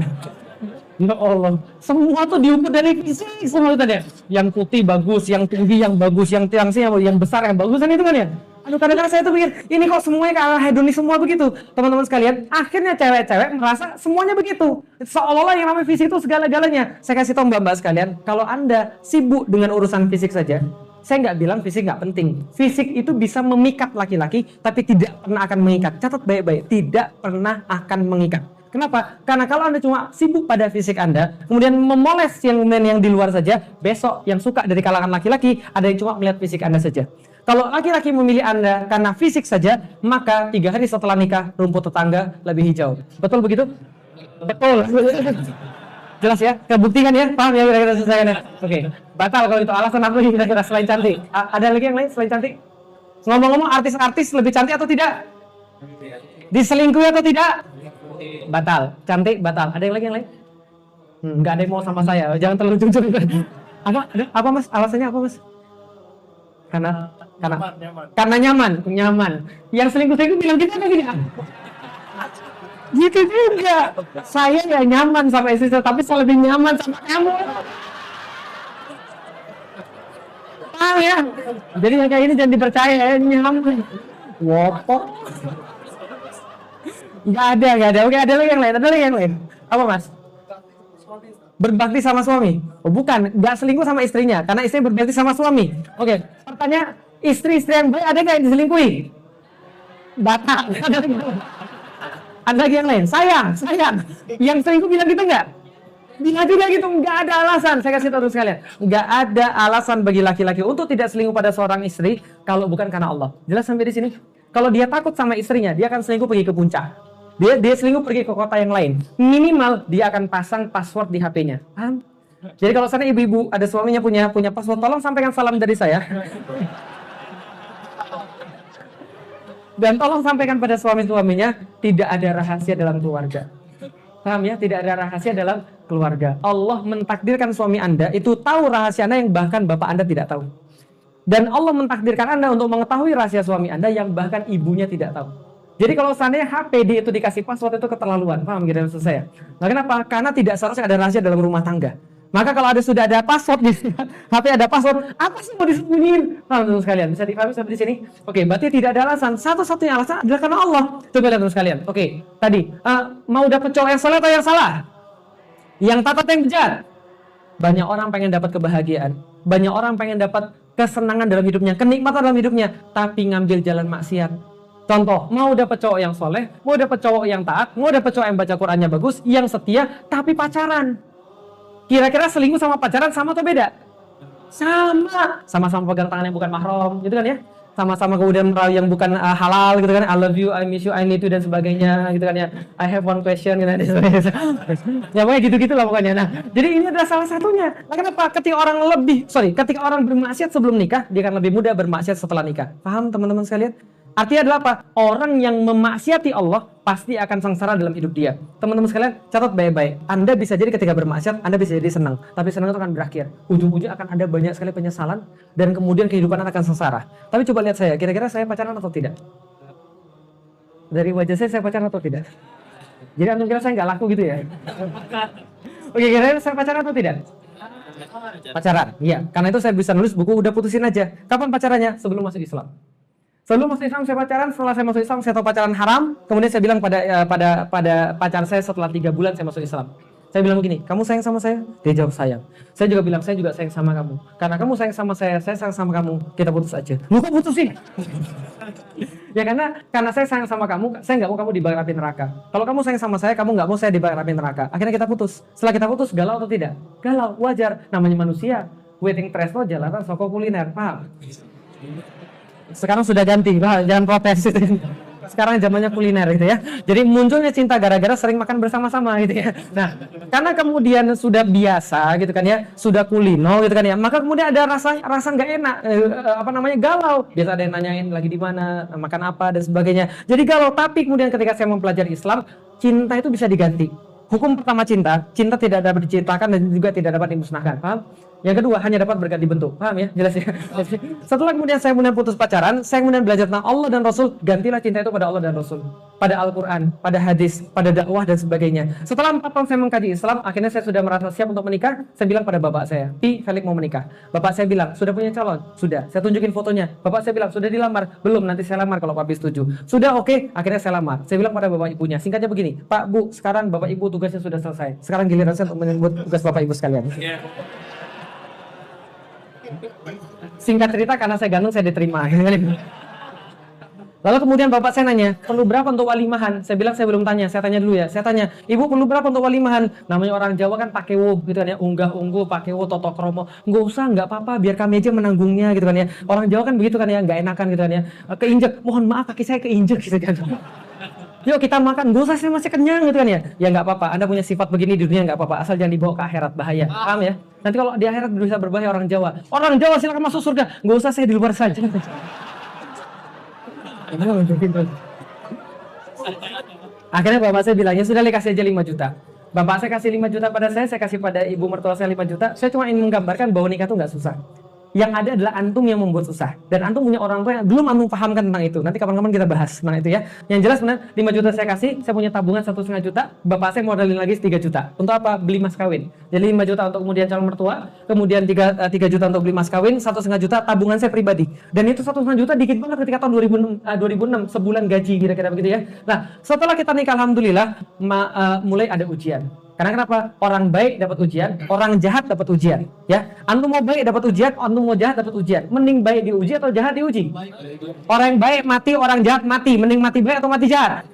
ya Allah, semua tuh diukur dari fisik semua itu tadi. Yang putih bagus, yang tinggi yang bagus, yang tiang sih yang besar yang bagus kan itu kan ya. Aduh, kadang-kadang saya tuh pikir, ini kok semuanya ke arah hedonis semua begitu. Teman-teman sekalian, akhirnya cewek-cewek merasa semuanya begitu. Seolah-olah yang namanya fisik itu segala-galanya. Saya kasih tahu mbak-mbak sekalian, kalau Anda sibuk dengan urusan fisik saja, saya nggak bilang fisik nggak penting. Fisik itu bisa memikat laki-laki, tapi tidak pernah akan mengikat. Catat baik-baik, tidak pernah akan mengikat. Kenapa? Karena kalau Anda cuma sibuk pada fisik Anda, kemudian memoles yang di luar saja, besok yang suka dari kalangan laki-laki, ada yang cuma melihat fisik Anda saja. Kalau laki-laki memilih Anda karena fisik saja, maka 3 hari setelah nikah, rumput tetangga lebih hijau. Betul begitu? Betul. Jelas ya? Kebuktikan ya? Paham ya? Kira-kira selesai ya? Oke. Batal kalau itu alasan apa lagi kira-kira selain cantik? Ada lagi yang lain selain cantik? Ngomong-ngomong, artis-artis lebih cantik atau tidak? Diselingkuhi atau tidak? Batal. Cantik, batal. Ada yang lagi yang lain? Nggak ada yang mau sama saya. Jangan terlalu jujur. Apa mas? Alasannya apa mas? Karena nyaman. Yang selingkuh bilang kita lagi gitu juga. Saya ya nyaman sama istri saya, tapi saya lebih nyaman sama kamu. Paham ya? Jadi yang kayak ini jangan dipercaya ya, nyaman. Wopok. Nggak ada. Oke, ada lagi yang lain. Apa mas? Berbakti sama suami? Oh bukan, nggak selingkuh sama istrinya, karena istrinya berbakti sama suami. Oke, pertanyaan, istri-istri yang baik ada nggak yang diselingkuhi? Batal. Ada lagi yang lain? Sayang. Yang selingkuh bilang gitu nggak? Bilang juga gitu, nggak ada alasan. Saya kasih tahu sekalian, nggak ada alasan bagi laki-laki untuk tidak selingkuh pada seorang istri kalau bukan karena Allah. Jelas sampai di sini? Kalau dia takut sama istrinya, dia akan selingkuh pergi ke puncak. Dia selingkuh pergi ke kota yang lain. Minimal dia akan pasang password di HP-nya. Paham? Jadi kalau sana ibu-ibu ada suaminya punya password, tolong sampaikan salam dari saya. Dan tolong sampaikan pada suami-suaminya, tidak ada rahasia dalam keluarga. Paham ya? Tidak ada rahasia dalam keluarga. Allah mentakdirkan suami Anda itu tahu rahasia Anda yang bahkan bapak Anda tidak tahu. Dan Allah mentakdirkan Anda untuk mengetahui rahasia suami Anda yang bahkan ibunya tidak tahu. Jadi kalau seandainya HP itu dikasih password itu keterlaluan. Paham gitu maksud saya? Nah, kenapa? Karena tidak seharusnya ada rahasia dalam rumah tangga. Maka kalau sudah ada password di HP ada password, apa sih mau disembunyiin? Paham teman sekalian? Bisa dipahami sampai di sini? Oke, berarti tidak ada alasan. Satu-satunya alasan adalah karena Allah. Coba lihat teman sekalian. Oke, tadi mau dapat cowok yang saleh atau yang salah? Yang taat atau yang bejat? Banyak orang pengen dapat kebahagiaan. Banyak orang pengen dapat kesenangan dalam hidupnya, kenikmatan dalam hidupnya, tapi ngambil jalan maksiat. Contoh, mau dapat cowok yang soleh, mau dapat cowok yang taat, mau dapat cowok yang baca Qur'annya bagus, yang setia, tapi pacaran. Kira-kira selingkuh sama pacaran sama atau beda? Sama-sama pegang tangan yang bukan mahram, gitu kan ya? Sama-sama kemudian merayu yang bukan halal, gitu kan? I love you, I miss you, I need you dan sebagainya, gitu kan ya? I have one question, gitu kan? Ya pokoknya gitu-gitu lah pokoknya. Nah, jadi ini adalah salah satunya. Nah, kenapa? Ketika orang bermaksiat sebelum nikah, dia akan lebih mudah bermaksiat setelah nikah. Paham teman-teman sekalian? Artinya adalah apa? Orang yang memaksiati Allah pasti akan sengsara dalam hidup dia. Teman-teman sekalian, catat baik-baik. Anda bisa jadi ketika bermaksiat, Anda bisa jadi senang. Tapi senang itu akan berakhir. Ujung-ujungnya akan ada banyak sekali penyesalan dan kemudian kehidupan Anda akan sengsara. Tapi coba lihat saya, kira-kira saya pacaran atau tidak? Dari wajah saya pacaran atau tidak? Jadi Anda kira saya nggak laku gitu ya? Oke, kira-kira saya pacaran atau tidak? Pacaran, iya. Karena itu saya bisa nulis buku udah putusin aja. Kapan pacarannya? Sebelum masuk Islam. Sebelum masuk Islam saya pacaran, setelah saya masuk Islam saya tahu pacaran haram. Kemudian saya bilang pada pacar saya setelah 3 bulan saya masuk Islam. Saya bilang begini, kamu sayang sama saya? Dia jawab sayang. Saya juga bilang, saya juga sayang sama kamu. Karena kamu sayang sama saya sayang sama kamu, kita putus aja. Lu kok putusin? Ya karena saya sayang sama kamu, saya nggak mau kamu dibakar api neraka. Kalau kamu sayang sama saya, kamu nggak mau saya dibakar api neraka. Akhirnya kita putus. Setelah kita putus, galau atau tidak? Galau, wajar. Namanya manusia. Waiting tresno jalanan soko kuliner, paham? Sekarang sudah ganti, jangan protes. Sekarang zamannya kuliner gitu ya. Jadi munculnya cinta gara-gara sering makan bersama-sama gitu ya. Nah, karena kemudian sudah biasa gitu kan ya, sudah kulino gitu kan ya, maka kemudian ada rasa nggak enak, galau. Biasa ada yang nanyain lagi di mana, makan apa dan sebagainya. Jadi galau. Tapi kemudian ketika saya mempelajari Islam, cinta itu bisa diganti. Hukum pertama cinta, cinta tidak dapat diciptakan dan juga tidak dapat dimusnahkan. Paham? Yang kedua, hanya dapat berganti bentuk. Paham ya? Jelas ya? Setelah kemudian saya putus pacaran, saya kemudian belajar tentang Allah dan Rasul, gantilah cinta itu pada Allah dan Rasul, pada Al-Quran, pada hadis, pada dakwah dan sebagainya. Setelah 4 tahun saya mengkaji Islam, akhirnya saya sudah merasa siap untuk menikah. Saya bilang pada bapak saya, Pi, Felix mau menikah. Bapak saya bilang, sudah punya calon? Sudah. Saya tunjukin fotonya. Bapak saya bilang, sudah dilamar? Belum, nanti saya lamar kalau papi setuju. Sudah, oke. Akhirnya saya lamar. Saya bilang pada bapak ibunya, singkatnya begini, Pak, Bu, sekarang bapak ibu tugasnya sudah selesai. Sekarang giliran saya untuk menyebut tugas bapak ibu sekalian. Singkat cerita, karena saya ganteng saya diterima. Lalu kemudian bapak saya nanya, perlu berapa untuk walimahan? Saya bilang saya belum tanya, saya tanya dulu ya. Saya tanya, ibu perlu berapa untuk walimahan? Namanya orang Jawa kan pakewo gitu kan ya, unggah-ungguh, pakewo, toto kromo. Nggak usah, nggak apa-apa, biar kami aja menanggungnya gitu kan ya. Orang Jawa kan begitu kan ya, nggak enakan gitu kan ya. Keinjek, mohon maaf kaki saya keinjek gitu kan. Yuk kita makan, gak usah, saya masih kenyang gitu kan ya. Ya nggak apa-apa, Anda punya sifat begini di dunia nggak apa-apa, asal jangan dibawa ke akhirat, bahaya. Paham ya? Nanti kalau di akhirat bisa berbahaya orang Jawa. Orang Jawa silakan masuk surga, nggak usah, saya di luar saja. Akhirnya bapak saya bilangnya, sudah kasih aja 5 juta. Bapak saya kasih 5 juta pada saya kasih pada ibu mertua saya 5 juta. Saya cuma ingin menggambarkan bahwa nikah itu nggak susah. Yang ada adalah antum yang membuat susah. Dan antum punya orang tua yang belum antum pahamkan tentang itu. Nanti kapan-kapan kita bahas tentang itu ya. Yang jelas benar, 5 juta saya kasih, saya punya tabungan 1,5 juta. Bapak saya modalin lagi 3 juta. Untuk apa? Beli mas kawin. Jadi 5 juta untuk kemudian calon mertua, kemudian 3 juta untuk beli mas kawin, 1,5 juta tabungan saya pribadi. Dan itu 1,5 juta dikit banget ketika tahun 2006 sebulan gaji kira-kira begitu ya. Nah, setelah kita nikah alhamdulillah mulai ada ujian. Karena kenapa? Orang baik dapat ujian, orang jahat dapat ujian. Ya, antum mau baik dapat ujian, antum mau jahat dapat ujian. Mending baik diuji atau jahat diuji? Orang yang baik mati, orang jahat mati. Mending mati baik atau mati jahat?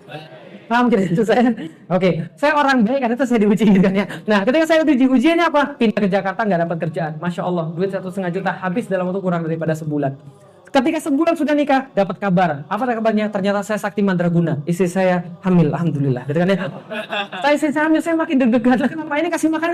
Paham kira itu saya? Oke, saya orang baik, karena itu saya diuji gitu kan ya. Nah, ketika saya diuji, ujiannya apa? Pindah ke Jakarta nggak dapat kerjaan. Masya Allah, duit 1,5 juta habis dalam waktu kurang daripada sebulan. Ketika sebulan sudah nikah, dapat kabar. Apa kabarnya? Ternyata saya sakti mandraguna. Istri saya hamil, alhamdulillah. Gitu kan ya. Istri saya hamil, saya makin deg-degan. Kenapa ini kasih makan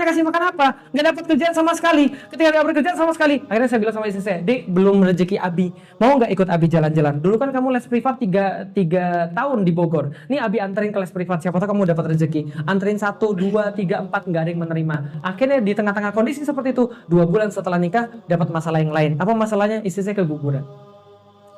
apa? Nggak dapat kerjaan sama sekali. Ketika nggak bekerjaan sama sekali, akhirnya saya bilang sama istri saya, Dek, belum rezeki Abi. Mau nggak ikut Abi jalan-jalan? Dulu kan kamu les privat 3 tahun di Bogor. Nih Abi anterin ke les privat, siapa tahu kamu dapat rezeki. Anterin 1, 2, 3, 4, nggak ada yang menerima. Akhirnya di tengah-tengah kondisi seperti itu, 2 bulan setelah nikah, dapat masalah yang lain. Apa masalahnya? Istri saya keguguran.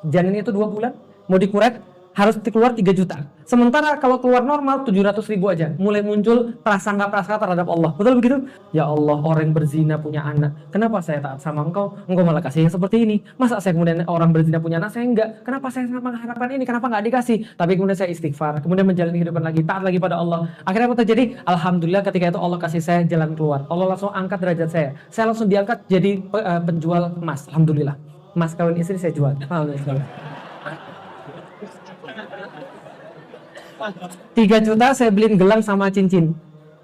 Janin itu 2 bulan, mau dikurek harus keluar 3 juta. Sementara kalau keluar normal 700.000 aja. Mulai muncul prasangka terhadap Allah. Betul begitu? Ya Allah, orang berzina punya anak. Kenapa saya taat sama engkau? Engkau malah kasih yang seperti ini. Masa saya kemudian orang berzina punya anak, saya enggak? Kenapa saya mengharapkan ini? Kenapa enggak dikasih? Tapi kemudian saya istighfar, kemudian menjalani kehidupan lagi, taat lagi pada Allah. Akhirnya apa terjadi? Alhamdulillah ketika itu Allah kasih saya jalan keluar. Allah langsung angkat derajat saya. Saya langsung diangkat jadi penjual emas. Alhamdulillah. Mas kawin istri saya jual. 3 juta saya beliin gelang sama cincin.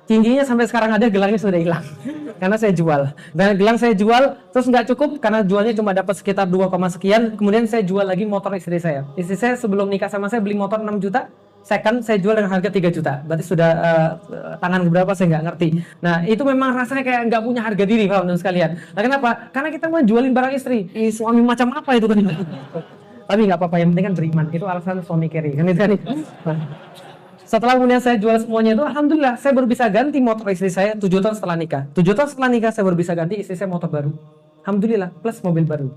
Cincinnya sampai sekarang ada, gelangnya sudah hilang. Karena saya jual. Dan gelang saya jual, terus nggak cukup karena jualnya cuma dapat sekitar 2, sekian. Kemudian saya jual lagi motor istri saya. Istri saya sebelum nikah sama saya beli motor 6 juta. Second saya jual dengan harga 3 juta. Berarti sudah tangan berapa saya nggak ngerti. Nah itu memang rasanya kayak nggak punya harga diri, paham teman sekalian. Nah kenapa? Karena kita mau jualin barang istri. Suami macam apa itu kan? Tapi nggak apa-apa, yang penting kan beriman. Itu alasan suami carry kan itu kan. Nah, setelah kemudian saya jual semuanya itu, alhamdulillah saya baru bisa ganti motor istri saya 7 tahun setelah nikah. 7 tahun setelah nikah saya baru bisa ganti istri saya motor baru. Alhamdulillah, plus mobil baru.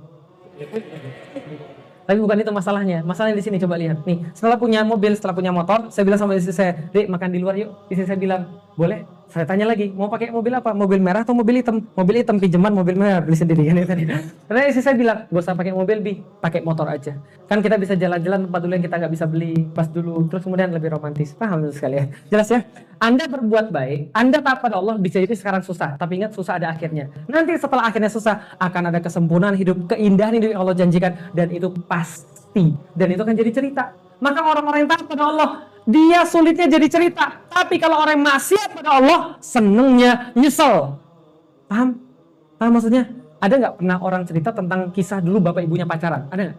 Tapi bukan itu masalahnya. Masalahnya di sini, coba lihat. Nih, setelah punya mobil, setelah punya motor, saya bilang sama istri saya, Dek, makan di luar yuk. Istri saya bilang, boleh. Saya tanya lagi, mau pakai mobil apa? Mobil merah atau mobil hitam? Mobil hitam pinjaman, mobil merah beli sendiri kan tadi. Karena istri saya bilang, gak usah pakai mobil, Bi, pakai motor aja. Kan kita bisa jalan-jalan tempat dulu yang kita nggak bisa beli, pas dulu, terus kemudian lebih romantis. Paham sekali ya? Jelas ya? Anda berbuat baik, Anda taat pada Allah, bisa jadi sekarang susah, tapi ingat susah ada akhirnya. Nanti setelah akhirnya susah, akan ada kesempurnaan hidup, keindahan hidup yang Allah janjikan, dan itu pasti. Dan itu akan jadi cerita. Maka orang-orang yang taat pada Allah, dia sulitnya jadi cerita. Tapi kalau orang yang maksiat pada Allah, senengnya nyesel. Paham? Paham maksudnya? Ada nggak pernah orang cerita tentang kisah dulu bapak ibunya pacaran? Ada nggak?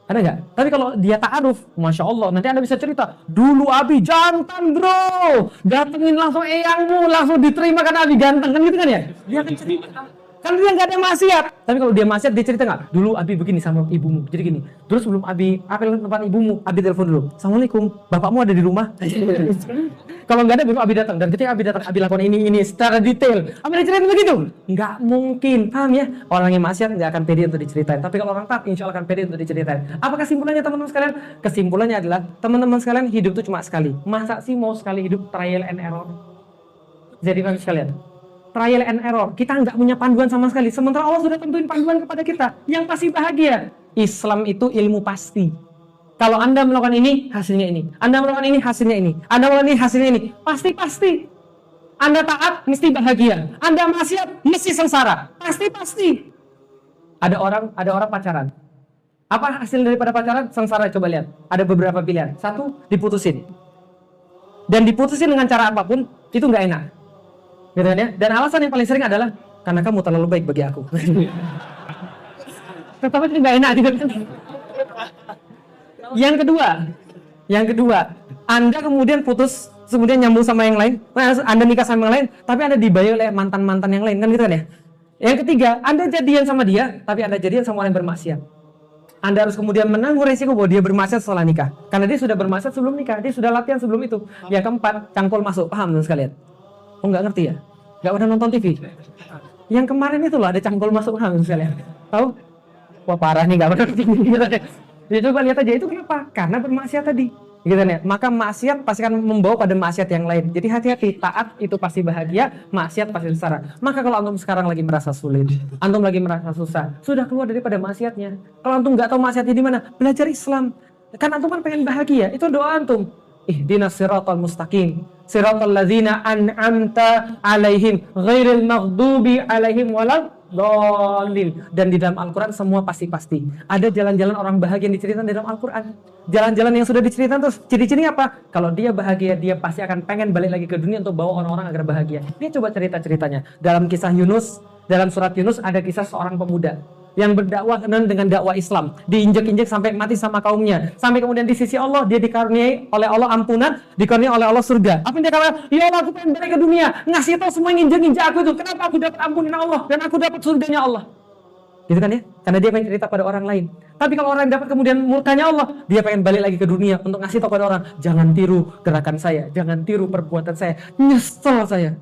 Ada nggak? Tapi kalau dia ta'aruf, Masya Allah, nanti Anda bisa cerita, dulu Abi jantan bro, datengin langsung eyangmu, langsung diterima karena Abi ganteng, kan gitu kan ya? Dia akan cerita. Karena dia nggak ada maksiat. Tapi kalau dia maksiat, dia cerita nggak? Dulu Abi begini sama ibumu, jadi gini. Terus sebelum Abi apel tempat ibumu, Abi telepon dulu. Assalamualaikum, bapakmu ada di rumah? Kalau nggak ada, baru Abi datang. Dan ketika Abi datang, Abi lakukan ini secara detail. Abi diceritain begitu? Nggak mungkin, paham ya? Orang yang maksiat nggak akan pede untuk diceritain. Tapi kalau orang taat, insya Allah akan pede untuk diceritain. Apa kesimpulannya teman-teman sekalian? Kesimpulannya adalah teman-teman sekalian hidup itu cuma sekali. Masa sih mau sekali hidup trial and error? Jadi teman sekalian, trial and error. Kita nggak punya panduan sama sekali. Sementara Allah sudah tentuin panduan kepada kita. Yang pasti bahagia. Islam itu ilmu pasti. Kalau Anda melakukan ini, hasilnya ini. Anda melakukan ini, hasilnya ini. Anda melakukan ini, hasilnya ini. Pasti. Anda taat, mesti bahagia. Anda maksiat, mesti sengsara. Pasti. Ada orang pacaran. Apa hasil daripada pacaran? Sengsara. Coba lihat. Ada beberapa pilihan. Satu, diputusin. Dan diputusin dengan cara apapun, itu nggak enak. Gitu kan ya? Dan alasan yang paling sering adalah karena kamu terlalu baik bagi aku. Tetap aja nggak enak gitu kan? Yang kedua, Anda kemudian putus, kemudian nyambung sama yang lain, Anda nikah sama yang lain, tapi Anda dibayar oleh mantan-mantan yang lain, kan gitu kan ya? Yang ketiga, Anda jadian sama dia, tapi Anda jadian sama orang yang bermaksiat. Anda harus kemudian menanggung resiko bahwa dia bermaksiat setelah nikah, karena dia sudah bermaksiat sebelum nikah, dia sudah latihan sebelum itu. Yang keempat, cangkul masuk, paham teman sekalian? Oh nggak ngerti ya? Nggak pernah nonton TV? Yang kemarin itu loh ada cangkul masuk, paham teman sekalian? Tahu? Wah parah nih, nggak pernah nonton TV gitu ya. Jadi coba lihat aja, itu kenapa? Karena bermaksiat tadi, gitu ya. Maka maksiat pasti akan membawa pada maksiat yang lain. Jadi hati-hati, taat itu pasti bahagia, maksiat pasti sengsara. Maka kalau antum sekarang lagi merasa sulit, antum lagi merasa susah, sudah keluar daripada maksiatnya. Kalau antum nggak tahu maksiatnya di mana, belajar Islam. Kan antum kan pengen bahagia, itu doa antum. Ihdinas siratal mustaqim, siratal ladzina an'amta alaihim, ghairil maghdubi alaihim walad dolil. Dan di dalam Al-Quran semua pasti-pasti. Ada jalan-jalan orang bahagia yang diceritakan di dalam Al-Quran. Jalan-jalan yang sudah diceritakan, terus ciri-ciri apa? Kalau dia bahagia, dia pasti akan pengen balik lagi ke dunia untuk bawa orang-orang agar bahagia. Dia coba cerita-ceritanya. Dalam kisah Yunus, dalam surat Yunus ada kisah seorang pemuda yang berdakwah dengan dakwah Islam, diinjek-injek sampai mati sama kaumnya, sampai kemudian di sisi Allah dia dikaruniai oleh Allah ampunan, dikaruniai oleh Allah surga. Apa yang dia katakan? Ya Allah, aku pengen balik ke dunia, ngasih tahu semua yang injek-injek aku itu, kenapa aku dapat ampunan Allah dan aku dapat surganya Allah. Gitu kan ya? Karena dia pengen cerita pada orang lain. Tapi kalau orang dapat kemudian murkanya Allah, dia pengen balik lagi ke dunia untuk ngasih tahu pada orang, jangan tiru gerakan saya, jangan tiru perbuatan saya, nyesel saya.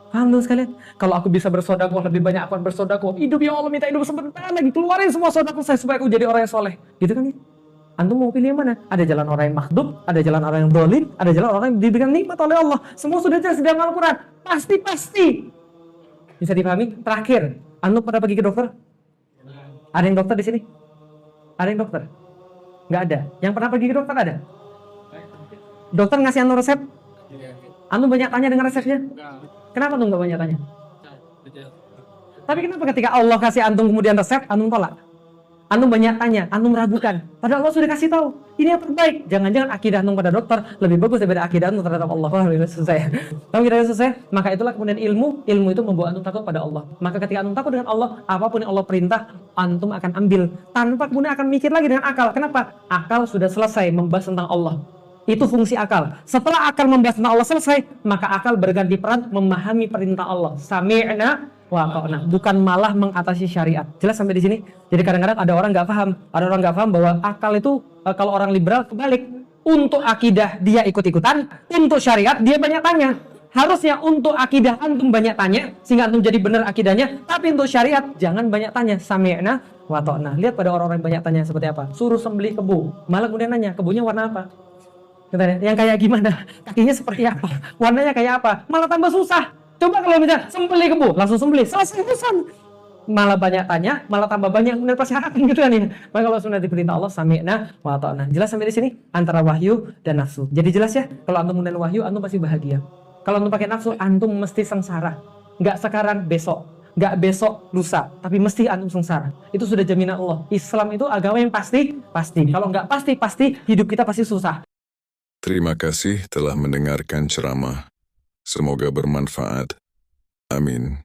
Paham tuh sekalian? Kalau aku bisa bersodakoh lebih banyak, aku akan bersodakoh. Hidup ya Allah, minta hidup sebentar lagi, keluarin semua sodakoh saya supaya aku jadi orang yang soleh. Gitu kan ya? Antum mau pilih yang mana? Ada jalan orang yang makhdub, ada jalan orang yang dolim, ada jalan orang yang diberikan nikmat oleh Allah. Semua sudah jelas di dalam Al-Quran. Pasti. Bisa dipahami? Terakhir, antum pernah pergi ke dokter? Ada yang dokter di sini? Ada yang dokter? Nggak ada. Yang pernah pergi ke dokter ada? Dokter ngasih antum resep? Antum banyak tanya dengan resepnya? Kenapa tuh nggak banyak tanya? Tapi kenapa ketika Allah kasih antum kemudian resep, antum tolak? Antum banyak tanya, antum ragukan. Padahal Allah sudah kasih tahu, ini yang terbaik. Jangan-jangan akidah antum pada dokter lebih bagus daripada akidah antum terhadap Allah. Wah, selesai. Tapi kita selesai, maka itulah kemudian ilmu itu membawa antum takut pada Allah. Maka ketika antum takut dengan Allah, apapun yang Allah perintah, antum akan ambil tanpa kemudian akan mikir lagi dengan akal. Kenapa? Akal sudah selesai membahas tentang Allah. Itu fungsi akal. Setelah akal membahas tentang Allah selesai, maka akal berganti peran memahami perintah Allah. Sami'na wa ata'na, bukan malah mengatasi syariat. Jelas sampai di sini? Jadi kadang-kadang ada orang nggak paham. Ada orang nggak paham bahwa akal itu kalau orang liberal kebalik. Untuk akidah dia ikut-ikutan, untuk syariat dia banyak tanya. Harusnya untuk akidah antum banyak tanya sehingga antum jadi benar akidahnya, tapi untuk syariat jangan banyak tanya. Sami'na wa ata'na. Lihat pada orang-orang yang banyak tanya seperti apa. Suruh sembelih kebu, malah kemudian nanya kebunya warna apa? Yang kayak gimana? Kakinya seperti apa? Warnanya kayak apa? Malah tambah susah. Coba kalau misalnya sembelih kebu, langsung sembelih, selesai urusan. Malah banyak tanya, malah tambah banyak benar persyaratan gitu kan ya. Maka kalau sudah diperintah Allah, sami'na wa ata'na. Jelas sampai di sini antara wahyu dan nafsu. Jadi jelas ya, kalau antum menggunakan wahyu, antum pasti bahagia. Kalau antum pakai nafsu, antum mesti sengsara. Nggak sekarang, besok. Nggak besok, lusa. Tapi mesti antum sengsara. Itu sudah jaminan Allah. Islam itu agama yang pasti. Kalau nggak pasti, hidup kita pasti susah. Terima kasih telah mendengarkan ceramah. Semoga bermanfaat. Amin.